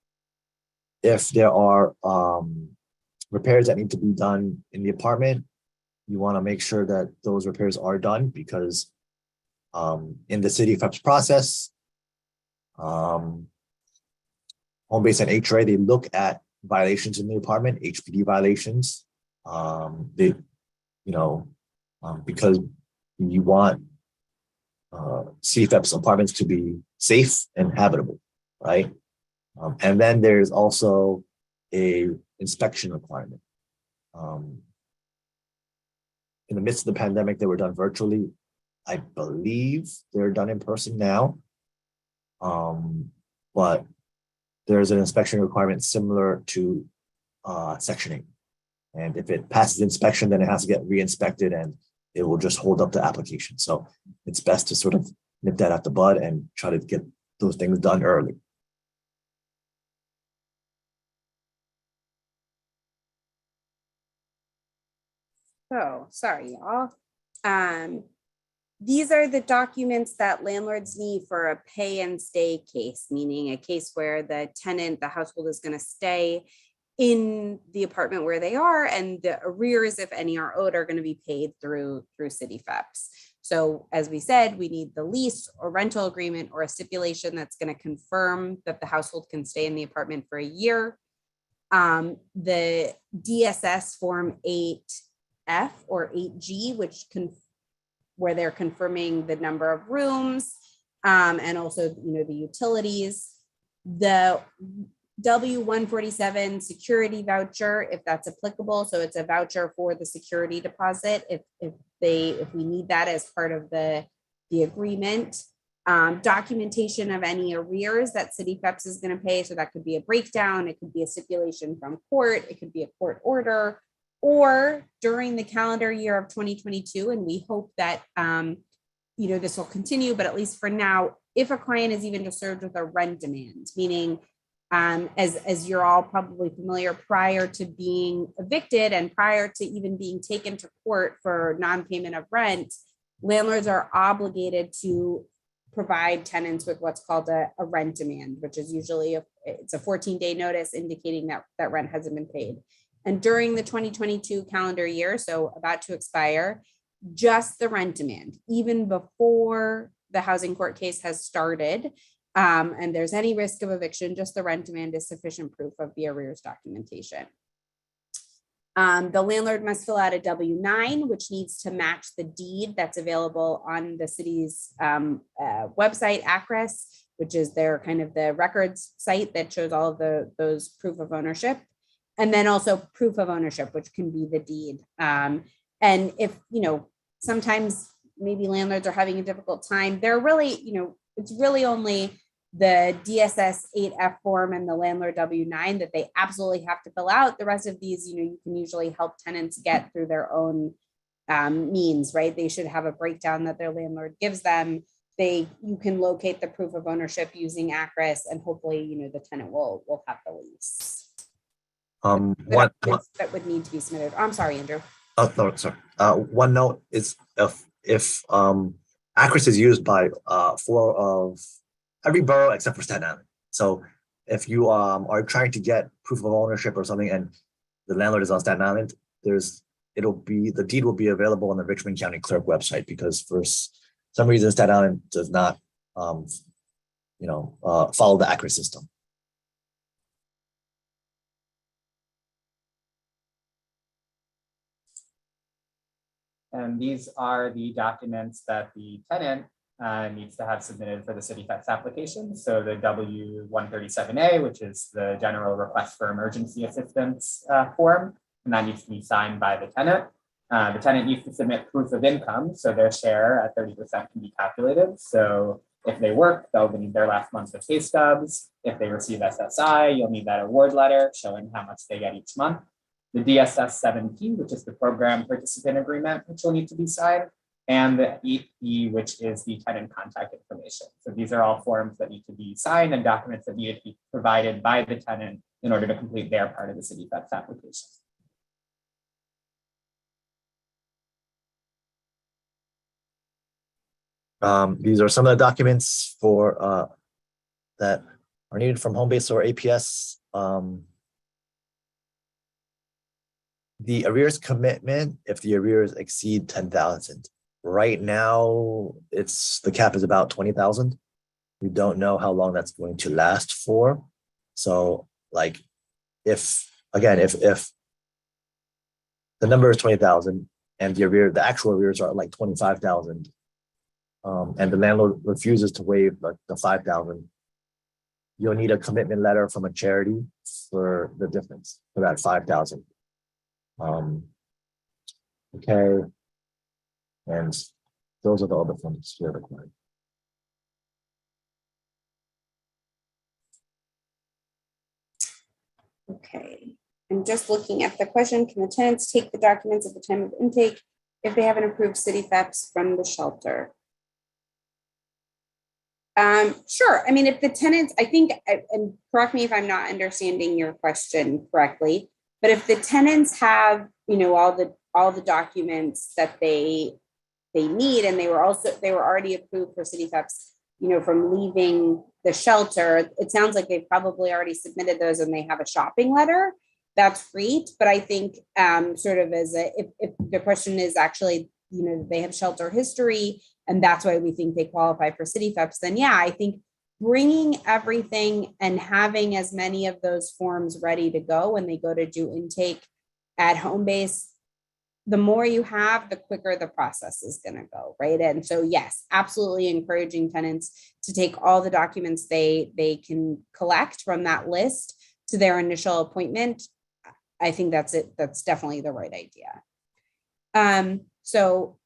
Speaker 1: If there are repairs that need to be done in the apartment, you want to make sure that those repairs are done, because in the CityFHEPS process, home base and HRA, they look at violations in the apartment, HPD violations. Because you want CityFHEPS apartments to be safe and habitable, right? And then there's also a inspection requirement. In the midst of the pandemic, they were done virtually. I believe they're done in person now. But there's an inspection requirement similar to Section 8. And if it passes inspection, then it has to get re-inspected and it will just hold up the application. So it's best to sort of nip that at the bud and try to get those things done early.
Speaker 2: So, sorry, y'all. These are the documents that landlords need for a pay and stay case, meaning a case where the tenant, the household, is going to stay in the apartment where they are, and the arrears, if any are owed, are going to be paid through CityFHEPS. So as we said, we need the lease or rental agreement or a stipulation that's going to confirm that the household can stay in the apartment for a year. The DSS form 8F or 8G, where they're confirming the number of rooms, and also the utilities. The W-147 security voucher, if that's applicable. So it's a voucher for the security deposit if we need that as part of the agreement. Documentation of any arrears that CityFHEPS is going to pay. So that could be a breakdown, it could be a stipulation from court, it could be a court order, or during the calendar year of 2022. And we hope that this will continue, but at least for now, if a client is even just served with a rent demand, meaning as you're all probably familiar, prior to being evicted and prior to even being taken to court for non-payment of rent, landlords are obligated to provide tenants with what's called a rent demand, which is usually it's a 14-day notice indicating that rent hasn't been paid. And during the 2022 calendar year, so about to expire, just the rent demand, even before the housing court case has started, and there's any risk of eviction, just the rent demand is sufficient proof of the arrears documentation. The landlord must fill out a W-9, which needs to match the deed that's available on the city's website, ACRES, which is their kind of the records site that shows all of those proof of ownership. And then also proof of ownership, which can be the deed. And if, sometimes maybe landlords are having a difficult time, there are really, it's really only the DSS 8F form and the landlord W9 that they absolutely have to fill out. The rest of these, you can usually help tenants get through their own means, right? They should have a breakdown that their landlord gives them. You can locate the proof of ownership using ACRIS, and hopefully, the tenant will have the lease. That would need to be submitted. I'm sorry, Andrew.
Speaker 1: Oh, no, sorry. One note is if ACRIS is used by of every borough except for Staten Island. So if you are trying to get proof of ownership or something and the landlord is on Staten Island, the deed will be available on the Richmond County Clerk website, because for some reason Staten Island does not follow the ACRIS system.
Speaker 3: And these are the documents that the tenant needs to have submitted for the CityFHEPS application. So the W-137A, which is the general request for emergency assistance form, and that needs to be signed by the tenant. The tenant needs to submit proof of income, so their share at 30% can be calculated. So if they work, they'll need their last month's of pay stubs. If they receive SSI, you'll need that award letter showing how much they get each month. The DSS 17, which is the program participant agreement, which will need to be signed, and the 8E, which is the tenant contact information. So these are all forms that need to be signed and documents that need to be provided by the tenant in order to complete their part of the CityFHEPS application.
Speaker 1: These are some of the documents for that are needed from Homebase or APS. The arrears commitment, if the arrears exceed 10,000. Right now, the cap is about 20,000. We don't know how long that's going to last for. So, like, if the number is 20,000 and the actual arrears are like 25,000, and the landlord refuses to waive the 5,000, you'll need a commitment letter from a charity for the difference for that 5,000. Okay, and those are the other forms here required.
Speaker 2: Okay, I'm just looking at the question. Can the tenants take the documents at the time of intake if they have an approved CityFHEPS from the shelter? Sure. I mean, if the tenants, I think, and correct me if I'm not understanding your question correctly, but if the tenants have, all the documents that they need, and they were already approved for CityFHEPS, from leaving the shelter, it sounds like they've probably already submitted those and they have a shopping letter. That's great. But I think sort of if the question is actually, they have shelter history and that's why we think they qualify for CityFHEPS, then yeah, I think bringing everything and having as many of those forms ready to go when they go to do intake at Homebase, the more you have, the quicker the process is going to go, right? And so, yes, absolutely encouraging tenants to take all the documents they can collect from that list to their initial appointment. I think that's it. That's definitely the right idea. So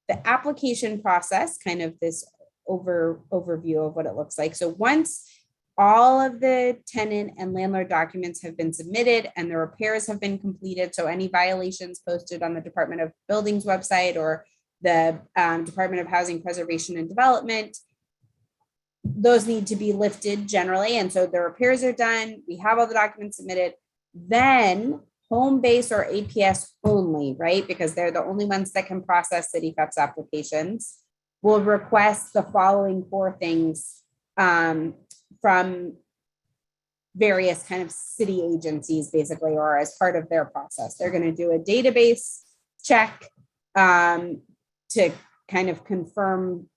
Speaker 2: the application process, kind of this overview of what it looks like. So once all of the tenant and landlord documents have been submitted and the repairs have been completed, so any violations posted on the Department of Buildings website or the Department of Housing Preservation and Development, those need to be lifted generally. And so the repairs are done. We have all the documents submitted. Then Homebase or APS only, right? Because they're the only ones that can process CityFHEPS applications, will request the following 4 things from various kind of city agencies, basically, or as part of their process. They're going to do a database check to kind of confirm,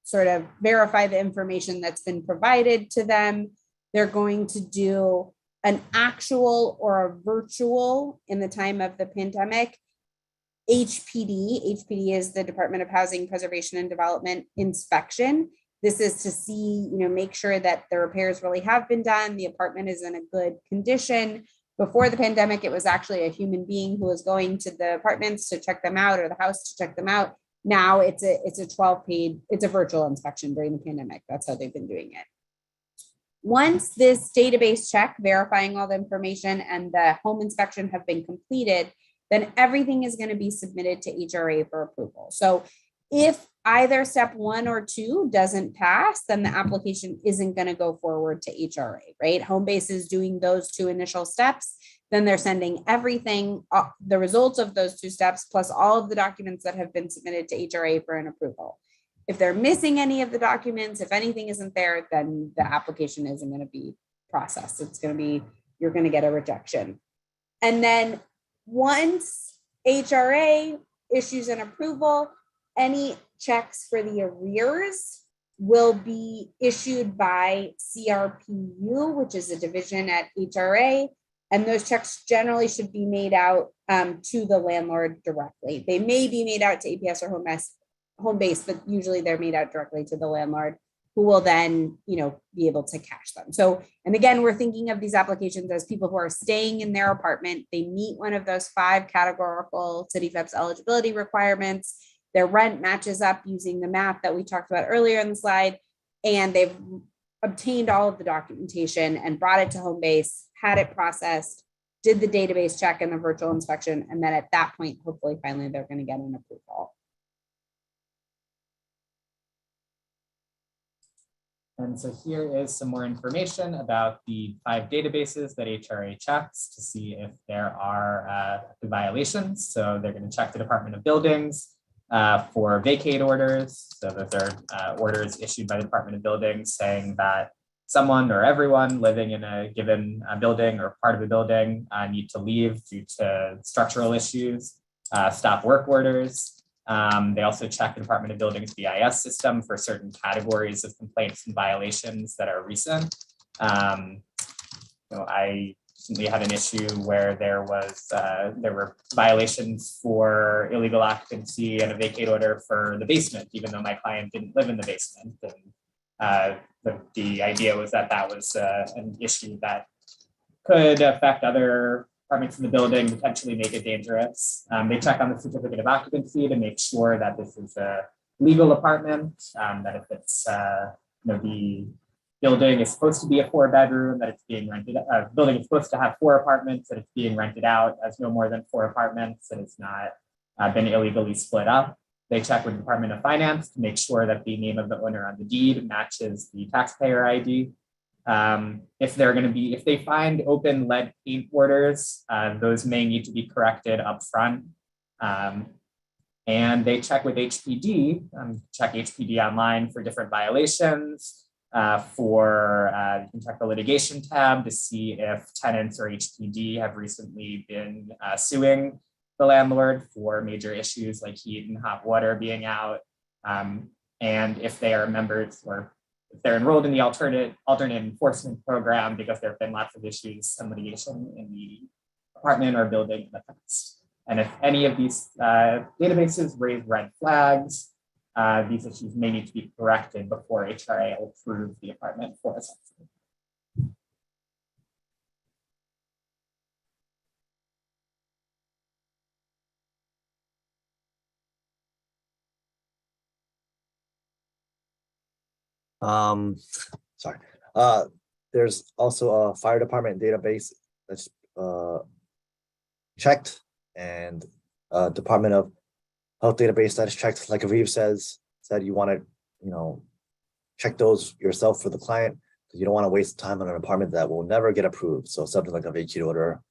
Speaker 2: sort of verify the information that's been provided to them. They're going to do an actual or a virtual, in the time of the pandemic, HPD. HPD is the Department of Housing Preservation and Development inspection. This is to see, make sure that the repairs really have been done. The apartment is in a good condition. Before the pandemic, it was actually a human being who was going to the apartments to check them out, or the house to check them out. Now it's a 12 paid, it's a virtual inspection during the pandemic. That's how they've been doing it. Once this database check verifying all the information and the home inspection have been completed, then everything is going to be submitted to HRA for approval. So if either step 1 or 2 doesn't pass, then the application isn't going to go forward to HRA, right? Homebase is doing those 2 initial steps. Then they're sending everything, the results of those 2 steps, plus all of the documents that have been submitted to HRA for an approval. If they're missing any of the documents, if anything isn't there, then the application isn't going to be processed. It's going to be, you're going to get a rejection. And then once HRA issues an approval, any checks for the arrears will be issued by CRPU, which is a division at HRA. And those checks generally should be made out to the landlord directly. They may be made out to APS or Homebase, but usually they're made out directly to the landlord, who will then, be able to cash them. So, and again, we're thinking of these applications as people who are staying in their apartment. They meet one of those 5 categorical CityFHEPS eligibility requirements. Their rent matches up using the math that we talked about earlier in the slide, and they've obtained all of the documentation and brought it to Homebase, had it processed, did the database check and the virtual inspection, and then at that point, hopefully, finally, they're going to get an approval.
Speaker 3: And so here is some more information about the 5 databases that HRA checks to see if there are violations. So they're going to check the Department of Buildings for vacate orders. So those are orders issued by the Department of Buildings saying that someone or everyone living in a given building or part of a building need to leave due to structural issues, stop work orders. They also check the Department of Buildings BIS system for certain categories of complaints and violations that are recent. I recently had an issue where there were violations for illegal occupancy and a vacate order for the basement, even though my client didn't live in the basement. And the idea was that was an issue that could affect other apartments in the building, potentially make it dangerous. They check on the certificate of occupancy to make sure that this is a legal apartment, that if it's, the building is supposed to be a 4-bedroom, that it's being rented, building is supposed to have 4 apartments, that it's being rented out as no more than 4 apartments, and it's not been illegally split up. They check with the Department of Finance to make sure that the name of the owner on the deed matches the taxpayer ID. If they find open lead paint orders, those may need to be corrected up front. And they check with HPD, check HPD online for different violations. You can check the litigation tab to see if tenants or HPD have recently been suing the landlord for major issues like heat and hot water being out. And if they are members or if they're enrolled in the alternate enforcement program, because there have been lots of issues and litigation in the apartment or building in the past. And if any of these databases raise red flags, these issues may need to be corrected before HRA will approve the apartment for assessment.
Speaker 1: Sorry. There's also a fire department database that's checked, and Department of Health database that is checked. Like Aviv said you want to, check those yourself for the client, because you don't want to waste time on an apartment that will never get approved. So something like a vacate order,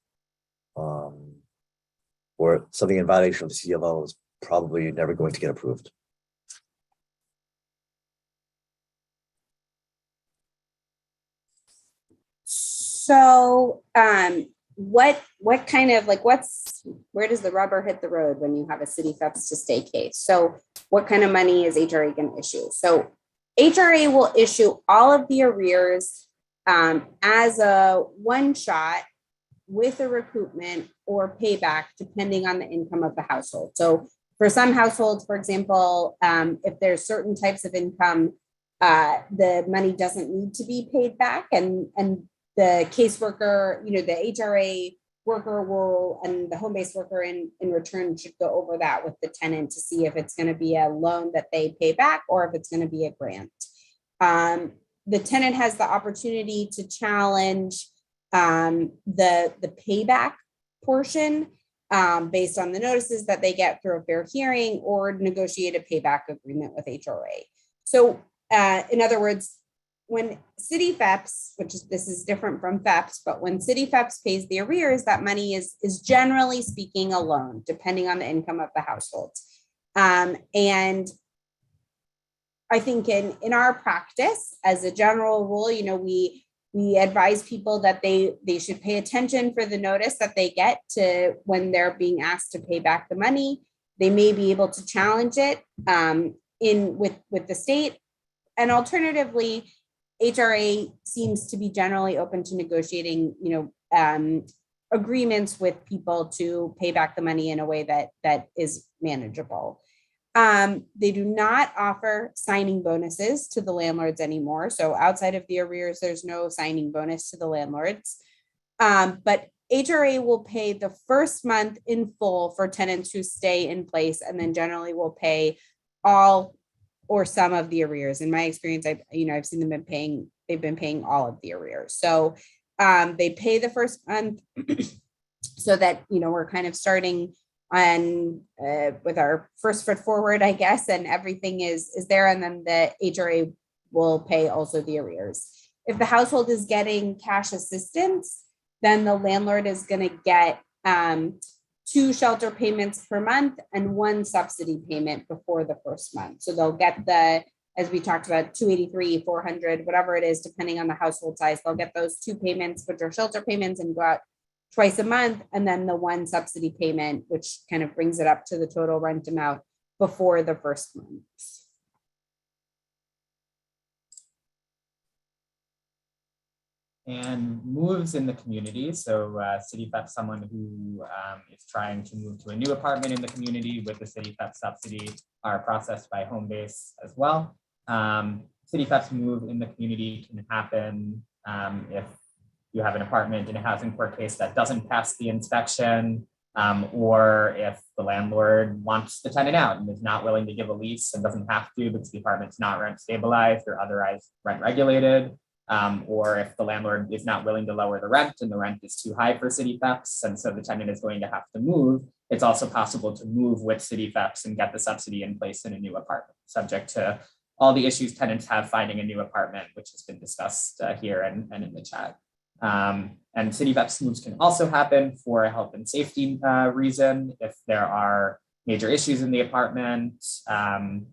Speaker 1: or something in violation of the CLO is probably never going to get approved.
Speaker 2: So what kind of where does the rubber hit the road when you have a CityFHEPS to stay case? So what kind of money is HRA going to issue? So HRA will issue all of the arrears as a one shot with a recoupment or payback, depending on the income of the household. So for some households, for example, if there's certain types of income, the money doesn't need to be paid back, and the caseworker, the HRA worker will, and the home-based worker in return should go over that with the tenant to see if it's going to be a loan that they pay back or if it's going to be a grant. The tenant has the opportunity to challenge the payback portion based on the notices that they get through a fair hearing or negotiate a payback agreement with HRA. So in other words, when CityFHEPS, this is different from FHEPS, but when CityFHEPS pays the arrears, that money is generally speaking a loan, depending on the income of the household. And I think in our practice, as a general rule, we advise people that they should pay attention for the notice that they get to when they're being asked to pay back the money. They may be able to challenge it with the state, and alternatively, HRA seems to be generally open to negotiating, agreements with people to pay back the money in a way that is manageable. They do not offer signing bonuses to the landlords anymore. So outside of the arrears, there's no signing bonus to the landlords. But HRA will pay the first month in full for tenants who stay in place, and then generally will pay all or some of the arrears. In my experience, I've seen them they've been paying all of the arrears. So they pay the first month so that, we're kind of starting on with our first foot forward, I guess, and everything is there. And then the HRA will pay also the arrears. If the household is getting cash assistance, then the landlord is going to get 2 shelter payments per month and 1 subsidy payment before the first month. So they'll get as we talked about, 283, 400, whatever it is, depending on the household size, they'll get those 2 payments, which are shelter payments, and go out twice a month, and then the 1 subsidy payment, which kind of brings it up to the total rent amount before the first month.
Speaker 3: And moves in the community. So CityFHEPS, someone who is trying to move to a new apartment in the community with the CityFHEPS subsidy, are processed by Homebase as well. CityFHEPS move in the community can happen if you have an apartment in a housing court case that doesn't pass the inspection, or if the landlord wants the tenant out and is not willing to give a lease and doesn't have to because the apartment's not rent stabilized or otherwise rent regulated. Or if the landlord is not willing to lower the rent and the rent is too high for CityFHEPS, and so the tenant is going to have to move, it's also possible to move with CityFHEPS and get the subsidy in place in a new apartment, subject to all the issues tenants have finding a new apartment, which has been discussed here and in the chat. And CityFHEPS moves can also happen for a health and safety reason, if there are major issues in the apartment and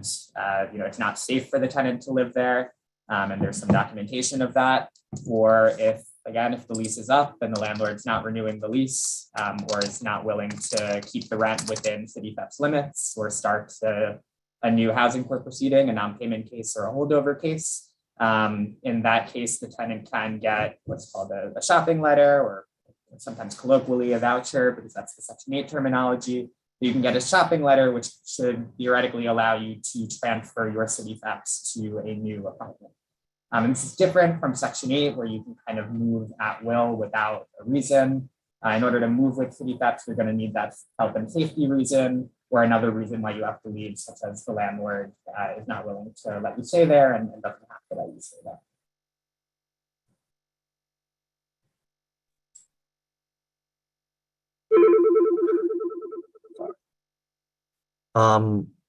Speaker 3: it's not safe for the tenant to live there. And there's some documentation of that, or if the lease is up and the landlord's not renewing the lease, or is not willing to keep the rent within CityFHEPS limits, or start a new housing court proceeding, a non-payment case or a holdover case. In that case, the tenant can get what's called a shopping letter, or sometimes colloquially a voucher, because that's the Section 8 terminology. You can get a shopping letter, which should theoretically allow you to transfer your CityFHEPS to a new apartment. And this is different from Section 8, where you can kind of move at will without a reason. In order to move with CityFHEPS, you're going to need that health and safety reason, or another reason why you have to leave, such as the landlord is not willing to let you stay there and doesn't have to let you stay there.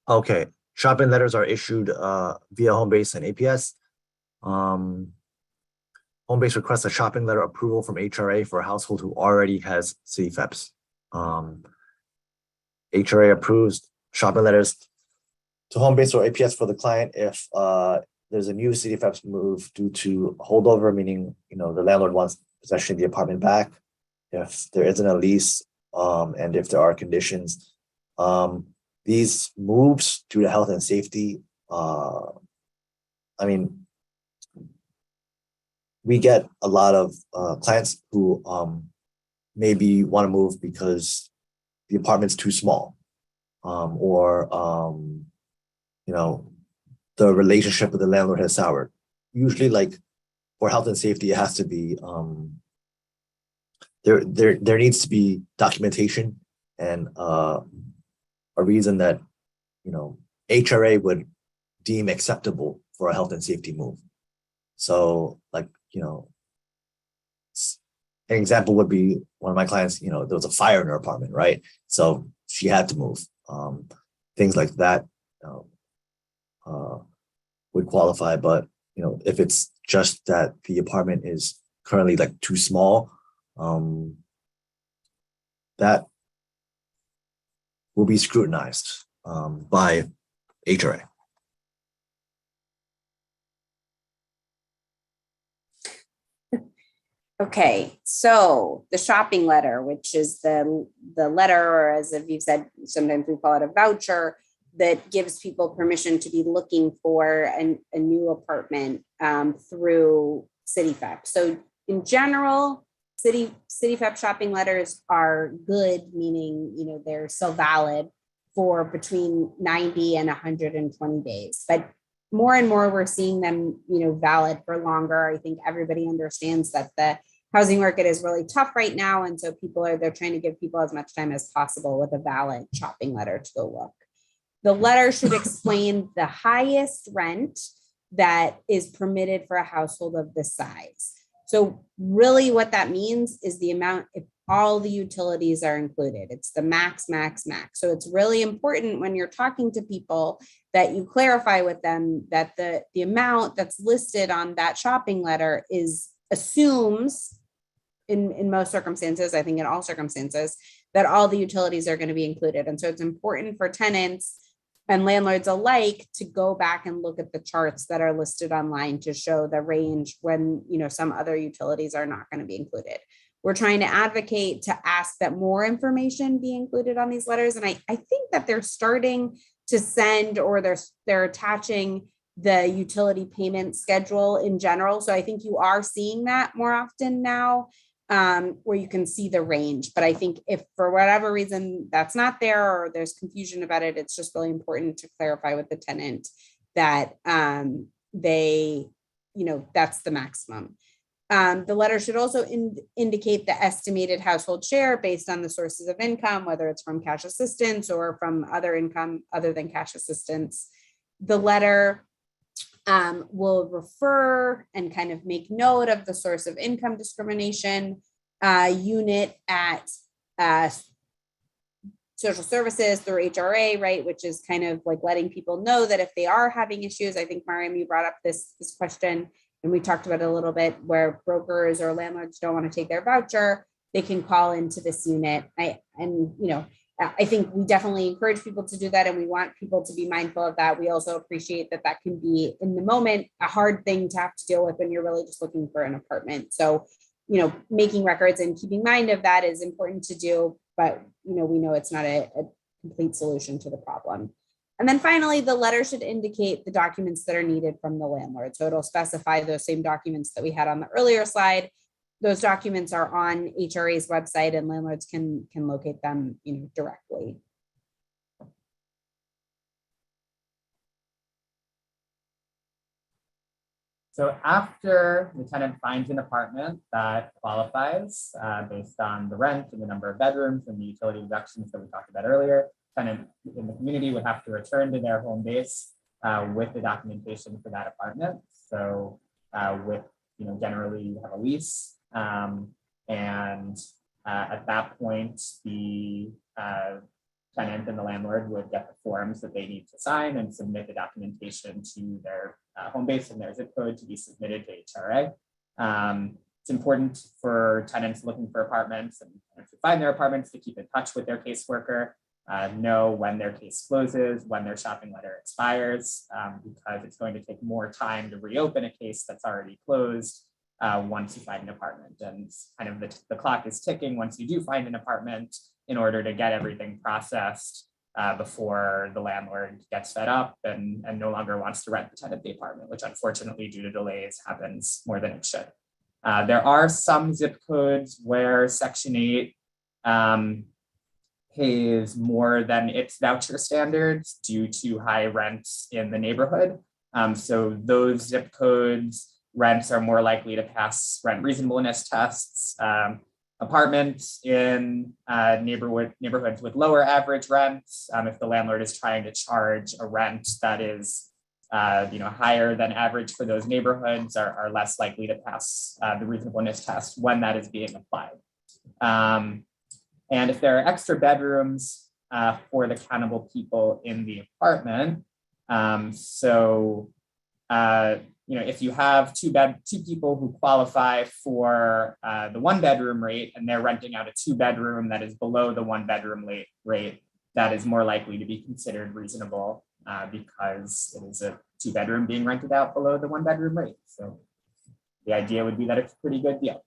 Speaker 1: Okay. Shopping letters are issued via Homebase and APS. Homebase requests a shopping letter approval from HRA for a household who already has CityFHEPS. HRA approves shopping letters to Homebase or APS for the client if there's a new CityFHEPS move due to holdover, meaning the landlord wants possession of the apartment back, if there isn't a lease, and if there are conditions. These moves due to health and safety, we get a lot of clients who maybe want to move because the apartment's too small, or the relationship with the landlord has soured. Usually, like for health and safety, it has to be there needs to be documentation and a reason that, you know, HRA would deem acceptable for a health and safety move. So, like, you know, an example would be one of my clients, you know, there was a fire in her apartment, right? So she had to move. Things like that, you know, would qualify. But, you know, if it's just that the apartment is currently like too small, that will be scrutinized by HRA.
Speaker 2: Okay, so the shopping letter, which is the letter, or as Aviv said, sometimes we call it a voucher, that gives people permission to be looking for a new apartment through CityFHEPS. So in general, CityFHEPS shopping letters are good, meaning, you know, they're still valid for between 90 and 120 days. But more and more, we're seeing them, you know, valid for longer. I think everybody understands that the housing market is really tough right now. And so they're trying to give people as much time as possible with a valid shopping letter to go look. The letter should explain the highest rent that is permitted for a household of this size. So really what that means is the amount, if all the utilities are included, it's the max. So it's really important when you're talking to people that you clarify with them that the amount that's listed on that shopping letter assumes in most circumstances, I think in all circumstances, that all the utilities are going to be included. And so it's important for tenants and landlords alike to go back and look at the charts that are listed online to show the range when, you know, some other utilities are not going to be included. We're trying to advocate to ask that more information be included on these letters. And I think that they're starting to send, or they're attaching the utility payment schedule in general. So I think you are seeing that more often now, where you can see the range. But I think if for whatever reason that's not there, or there's confusion about it, it's just really important to clarify with the tenant that they, you know, that's the maximum. The letter should also indicate the estimated household share based on the sources of income, whether it's from cash assistance or from other income other than cash assistance. The letter will refer and kind of make note of the source of income discrimination unit at social services through HRA, right? Which is kind of like letting people know that if they are having issues, I think Mariam, you brought up this question, and we talked about it a little bit, where brokers or landlords don't want to take their voucher, they can call into this unit. I think we definitely encourage people to do that, and we want people to be mindful of that. We also appreciate that that can be, in the moment, a hard thing to have to deal with when you're really just looking for an apartment. So, you know, making records and keeping mind of that is important to do, but, you know, we know it's not a complete solution to the problem. And then finally, the letter should indicate the documents that are needed from the landlord. So it'll specify those same documents that we had on the earlier slide. Those documents are on HRA's website, and landlords can locate them, you know, directly.
Speaker 3: So after the tenant finds an apartment that qualifies based on the rent and the number of bedrooms and the utility deductions that we talked about earlier, tenant in the community would have to return to their home base with the documentation for that apartment. So generally you have a lease, and at that point, the tenant and the landlord would get the forms that they need to sign and submit the documentation to their home base and their zip code to be submitted to HRA. It's important for tenants looking for apartments and to find their apartments to keep in touch with their caseworker, know when their case closes, when their shopping letter expires, because it's going to take more time to reopen a case that's already closed once you find an apartment. And kind of the clock is ticking once you do find an apartment in order to get everything processed before the landlord gets fed up and no longer wants to rent the tenant the apartment, which unfortunately due to delays happens more than it should. There are some zip codes where Section 8 pays more than its voucher standards due to high rents in the neighborhood. So those zip codes, rents are more likely to pass rent reasonableness tests. apartments in neighborhoods with lower average rents. If the landlord is trying to charge a rent that is higher than average for those neighborhoods, are less likely to pass the reasonableness test when that is being applied. And if there are extra bedrooms for the countable people in the apartment, if you have two people who qualify for the 1-bedroom rate and they're renting out a 2-bedroom that is below the 1-bedroom rate, that is more likely to be considered reasonable because it is a 2-bedroom being rented out below the 1-bedroom rate. So the idea would be that it's a pretty good deal.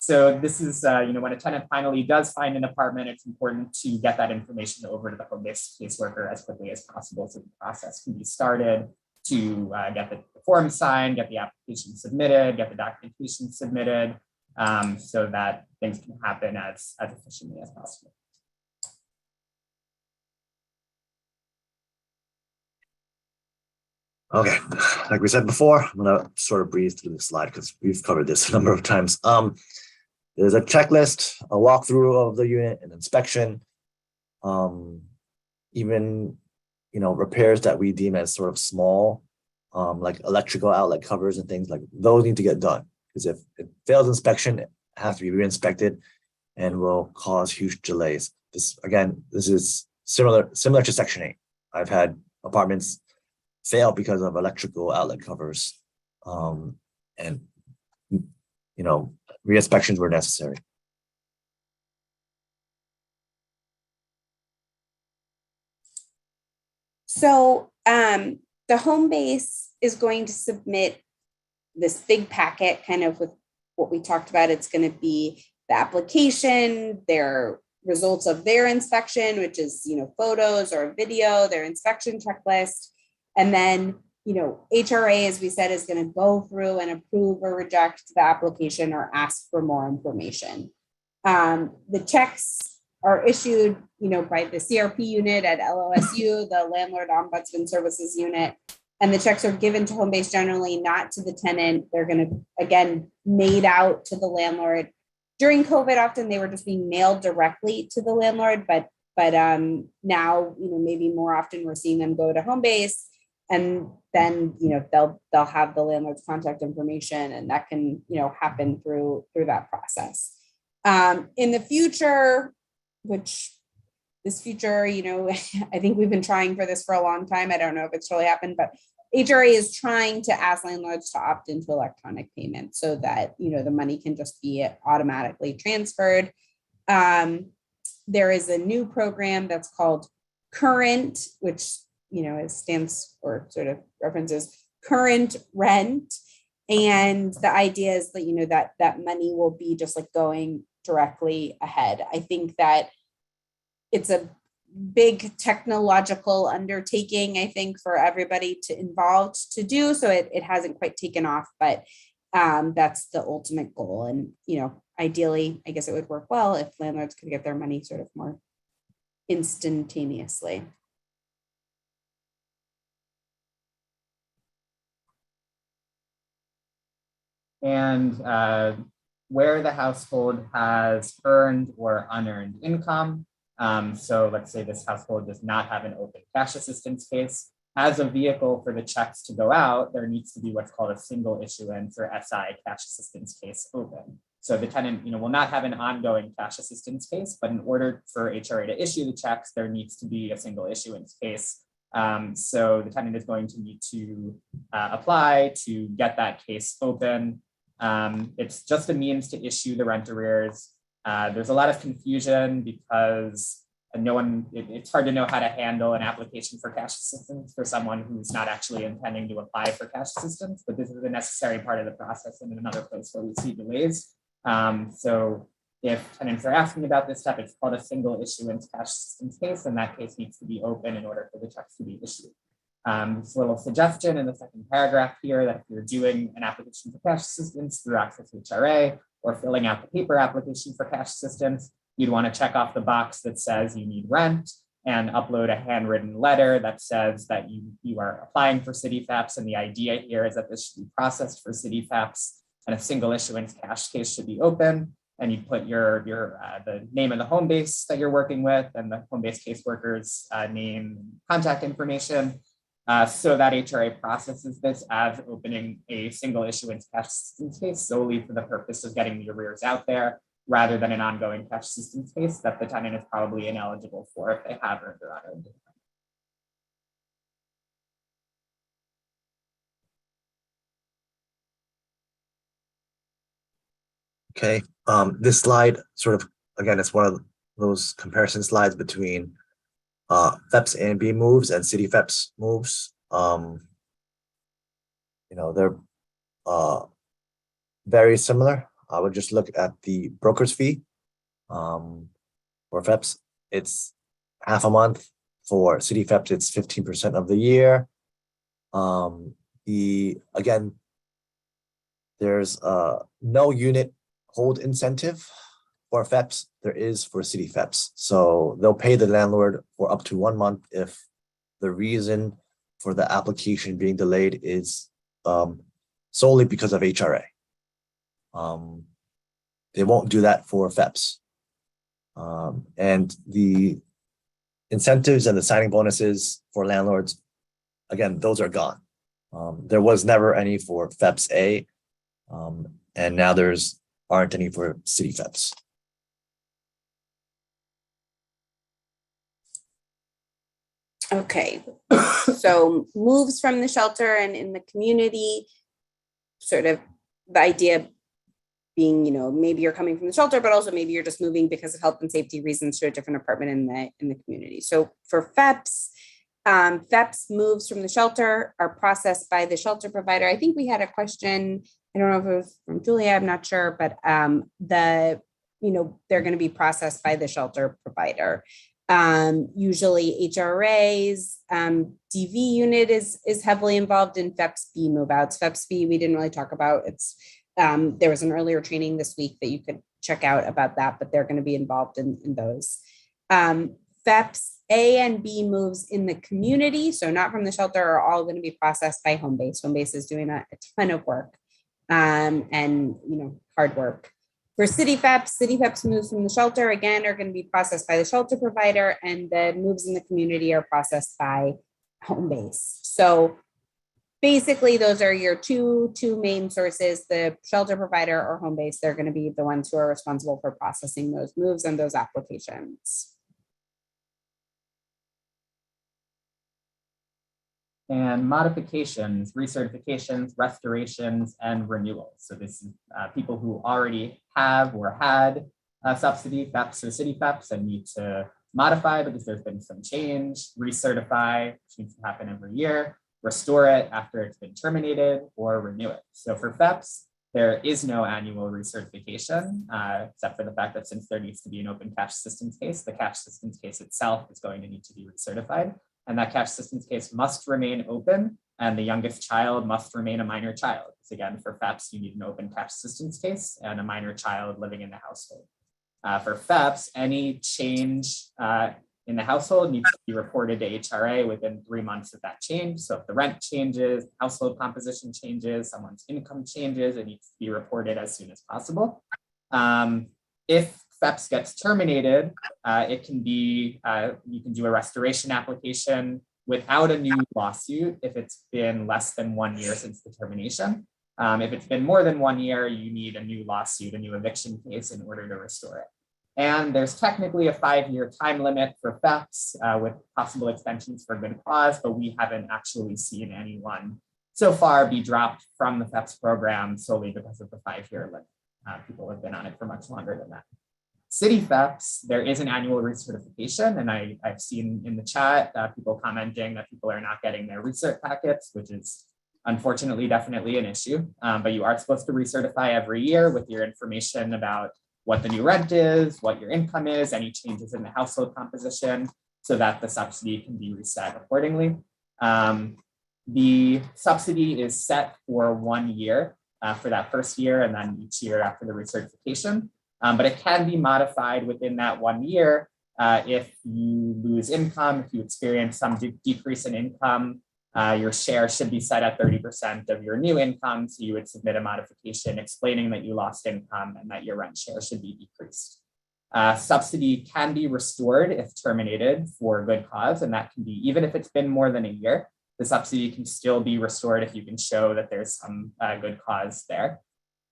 Speaker 3: So this is, when a tenant finally does find an apartment, it's important to get that information over to the home-based caseworker as quickly as possible so the process can be started to get the form signed, get the application submitted, get the documentation submitted, so that things can happen as efficiently as possible.
Speaker 1: Okay, like we said before, I'm gonna sort of breeze through this slide because we've covered this a number of times. There's a checklist, a walkthrough of the unit, an inspection, even repairs that we deem as sort of small, like electrical outlet covers and things like those need to get done because if it fails inspection, it has to be re-inspected and will cause huge delays. This is similar to Section 8. I've had apartments fail because of electrical outlet covers, and re-inspections were necessary.
Speaker 2: So the home base is going to submit this big packet kind of with what we talked about. It's going to be the application, their results of their inspection, which is, photos or video, their inspection checklist. And then, HRA, as we said, is going to go through and approve or reject the application or ask for more information. The checks are issued, by the CRP unit at LOSU, the Landlord Ombudsman Services unit, and the checks are given to home base generally, not to the tenant. They're going to, again, made out to the landlord. During COVID, often they were just being mailed directly to the landlord, but now, maybe more often we're seeing them go to home base, and then, they'll have the landlord's contact information, and that can, happen through that process. In the future, I think we've been trying for this for a long time. I don't know if it's really happened, but HRA is trying to ask landlords to opt into electronic payment so that, the money can just be automatically transferred. There is a new program that's called Current, which, it stands or sort of references current rent. And the idea is that, that money will be just like going directly ahead. I think that it's a big technological undertaking, I think, for everybody involved to do. So it hasn't quite taken off, but that's the ultimate goal. And, ideally, I guess it would work well if landlords could get their money sort of more instantaneously.
Speaker 3: And where the household has earned or unearned income. So let's say this household does not have an open cash assistance case. As a vehicle for the checks to go out, there needs to be what's called a single issuance or SI cash assistance case open. So the tenant will not have an ongoing cash assistance case, but in order for HRA to issue the checks, there needs to be a single issuance case. So the tenant is going to need to apply to get that case open. It's just a means to issue the rent arrears. There's a lot of confusion because it's hard to know how to handle an application for cash assistance for someone who's not actually intending to apply for cash assistance, but this is a necessary part of the process and another place where we see delays. So if tenants are asking about this stuff, it's called a single issuance cash assistance case, and that case needs to be open in order for the checks to be issued. This little suggestion in the second paragraph here that if you're doing an application for cash assistance through Access HRA or filling out the paper application for cash assistance, you'd want to check off the box that says you need rent and upload a handwritten letter that says that you are applying for CityFHEPS. And the idea here is that this should be processed for CityFHEPS and a single issuance cash case should be open. and you put your the name of the home base that you're working with and the home base caseworker's name, contact information, so that HRA processes this as opening a single issuance cash assistance case solely for the purpose of getting the arrears out there, rather than an ongoing cash assistance case that the tenant is probably ineligible for if they have earned or unearned income.
Speaker 1: Okay, this slide sort of, again, it's one of those comparison slides between FEPS A and B moves and CityFHEPS moves. They're very similar. I would just look at the broker's fee. For FEPS, it's half a month. For CityFHEPS, it's 15% of the year. Again, there's no unit hold incentive for FEPS. There is for CityFHEPS. So they'll pay the landlord for up to 1 month if the reason for the application being delayed is solely because of HRA. They won't do that for FEPS. And the incentives and the signing bonuses for landlords, again, those are gone. There was never any for FEPS A, and now aren't any for CityFHEPS.
Speaker 2: Okay, so moves from the shelter and in the community, sort of the idea being, maybe you're coming from the shelter, but also maybe you're just moving because of health and safety reasons to a different apartment in the community. So for FEPS, FEPS moves from the shelter are processed by the shelter provider. I think we had a question, I don't know if it was from Julia, I'm not sure, but they're going to be processed by the shelter provider. Usually HRAs, DV unit is heavily involved in FEPS B move outs. FEPS B, we didn't really talk about. There was an earlier training this week that you could check out about that, but they're going to be involved in those. FEPS A and B moves in the community, so not from the shelter, are all going to be processed by Homebase. Homebase is doing a ton of work and hard work. For CityFHEPS moves from the shelter, again, are going to be processed by the shelter provider, and the moves in the community are processed by Homebase. So basically, those are your two main sources, the shelter provider or Homebase. They're going to be the ones who are responsible for processing those moves and those applications.
Speaker 3: And modifications, recertifications, restorations, and renewals. So this is people who already have or had a subsidy, FEPS or CityFHEPS, and need to modify because there's been some change, recertify, which needs to happen every year, restore it after it's been terminated, or renew it. So for FEPS, there is no annual recertification, except for the fact that since there needs to be an open cash assistance case, the cash assistance case itself is going to need to be recertified. And that cash assistance case must remain open, and the youngest child must remain a minor child. Because again, for FEPS, you need an open cash assistance case and a minor child living in the household. For FEPS, any change in the household needs to be reported to HRA within 3 months of that change. So if the rent changes, household composition changes, someone's income changes, it needs to be reported as soon as possible. If FEPS gets terminated, it can be, you can do a restoration application without a new lawsuit if it's been less than 1 year since the termination. If it's been more than 1 year, you need a new lawsuit, a new eviction case in order to restore it. And there's technically a 5-year time limit for FEPS with possible extensions for good cause, but we haven't actually seen anyone so far be dropped from the FEPS program solely because of the 5-year limit. People have been on it for much longer than that. CityFHEPS, there is an annual recertification, and I've seen in the chat people commenting that people are not getting their recert packets, which is unfortunately definitely an issue. But you are supposed to recertify every year with your information about what the new rent is, what your income is, any changes in the household composition, so that the subsidy can be reset accordingly. The subsidy is set for 1 year for that first year, and then each year after the recertification. But it can be modified within that 1 year if you lose income, if you experience some decrease in income Your share should be set at 30% of your new income. So you would submit a modification explaining that you lost income and that your rent share should be decreased. Subsidy can be restored if terminated for good cause, and that can be even if it's been more than a year. The subsidy can still be restored if you can show that there's some good cause there.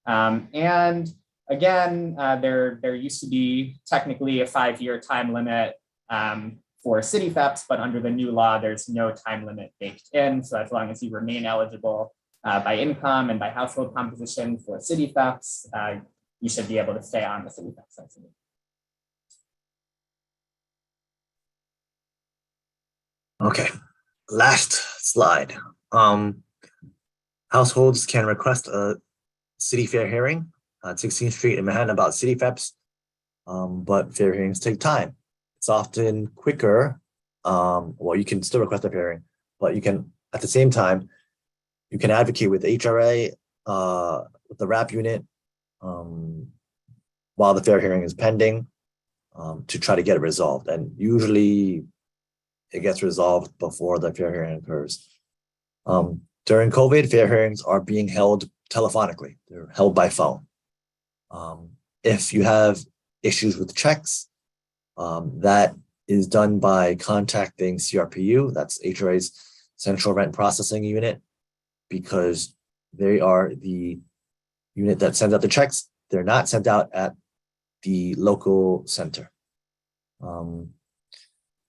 Speaker 3: And again, there used to be technically a 5-year time limit for CityFHEPS, but under the new law, there's no time limit baked in. So as long as you remain eligible by income and by household composition for CityFHEPS, you should be able to stay on the CityFHEPS subsidy.
Speaker 1: Okay, last slide. Households can request a city fair hearing at 16th Street in Manhattan about CityFHEPS, but fair hearings take time. It's often quicker. Well, you can still request a fair hearing, but you can, at the same time, you can advocate with HRA, with the RAP unit, while the fair hearing is pending, to try to get it resolved. And usually it gets resolved before the fair hearing occurs. During COVID, fair hearings are being held telephonically. They're held by phone. If you have issues with checks, that is done by contacting CRPU, that's HRA's Central Rent Processing Unit, because they are the unit that sends out the checks. They're not sent out at the local center.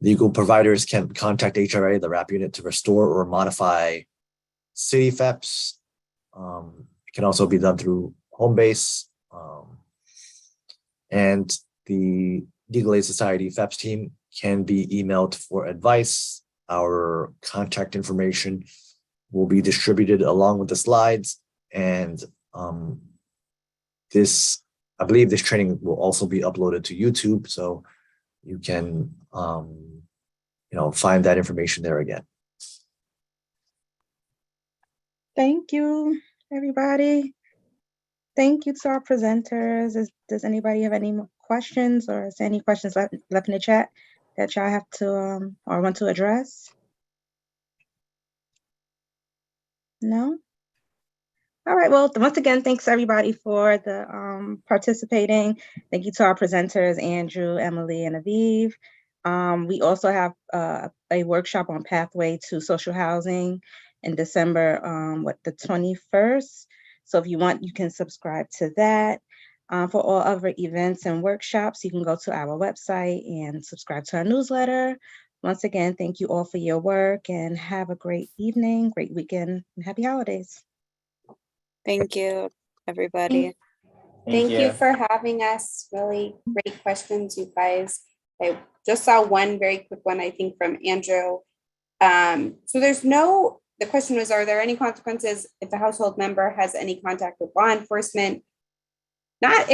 Speaker 1: Legal providers can contact HRA, the RAP unit, to restore or modify CityFHEPS. It can also be done through Homebase. And the Legal Aid Society FHEPS team can be emailed for advice. Our contact information will be distributed along with the slides. And I believe this training will also be uploaded to YouTube, so you can find that information there again.
Speaker 4: Thank you, everybody. Thank you to our presenters. Does anybody have any questions, or is there any questions left in the chat that y'all have to or want to address? No? All right, well, once again, thanks everybody for the participating. Thank you to our presenters, Andrew, Emily, and Aviv. We also have a workshop on pathway to social housing in December, the 21st. So if you want, you can subscribe to that. For all other events and workshops, you can go to our website and subscribe to our newsletter. Once again, thank you all for your work, and have a great evening, great weekend, and happy holidays.
Speaker 5: Thank you, everybody.
Speaker 2: Thank you for having us. Really great questions, you guys. I just saw one very quick one, I think, from Andrew. So the question was, are there any consequences if a household member has any contact with law enforcement? Not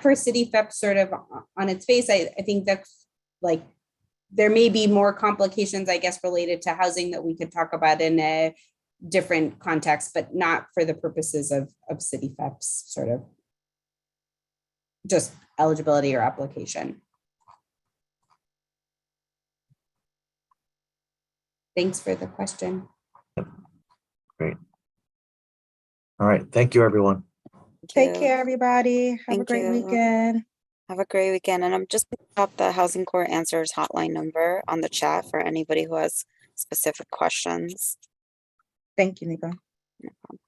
Speaker 2: for CityFHEPS sort of on its face. I think that's like, there may be more complications, I guess, related to housing that we could talk about in a different context, but not for the purposes of CityFHEPS, sort of just eligibility or application. Thanks for the question.
Speaker 1: Great. All right. Thank you, everyone.
Speaker 4: Take care, everybody. Have a great weekend.
Speaker 5: Have a great weekend. And I'm just going to pop the Housing Court Answers hotline number on the chat for anybody who has specific questions.
Speaker 4: Thank you, Nico.
Speaker 5: No problem.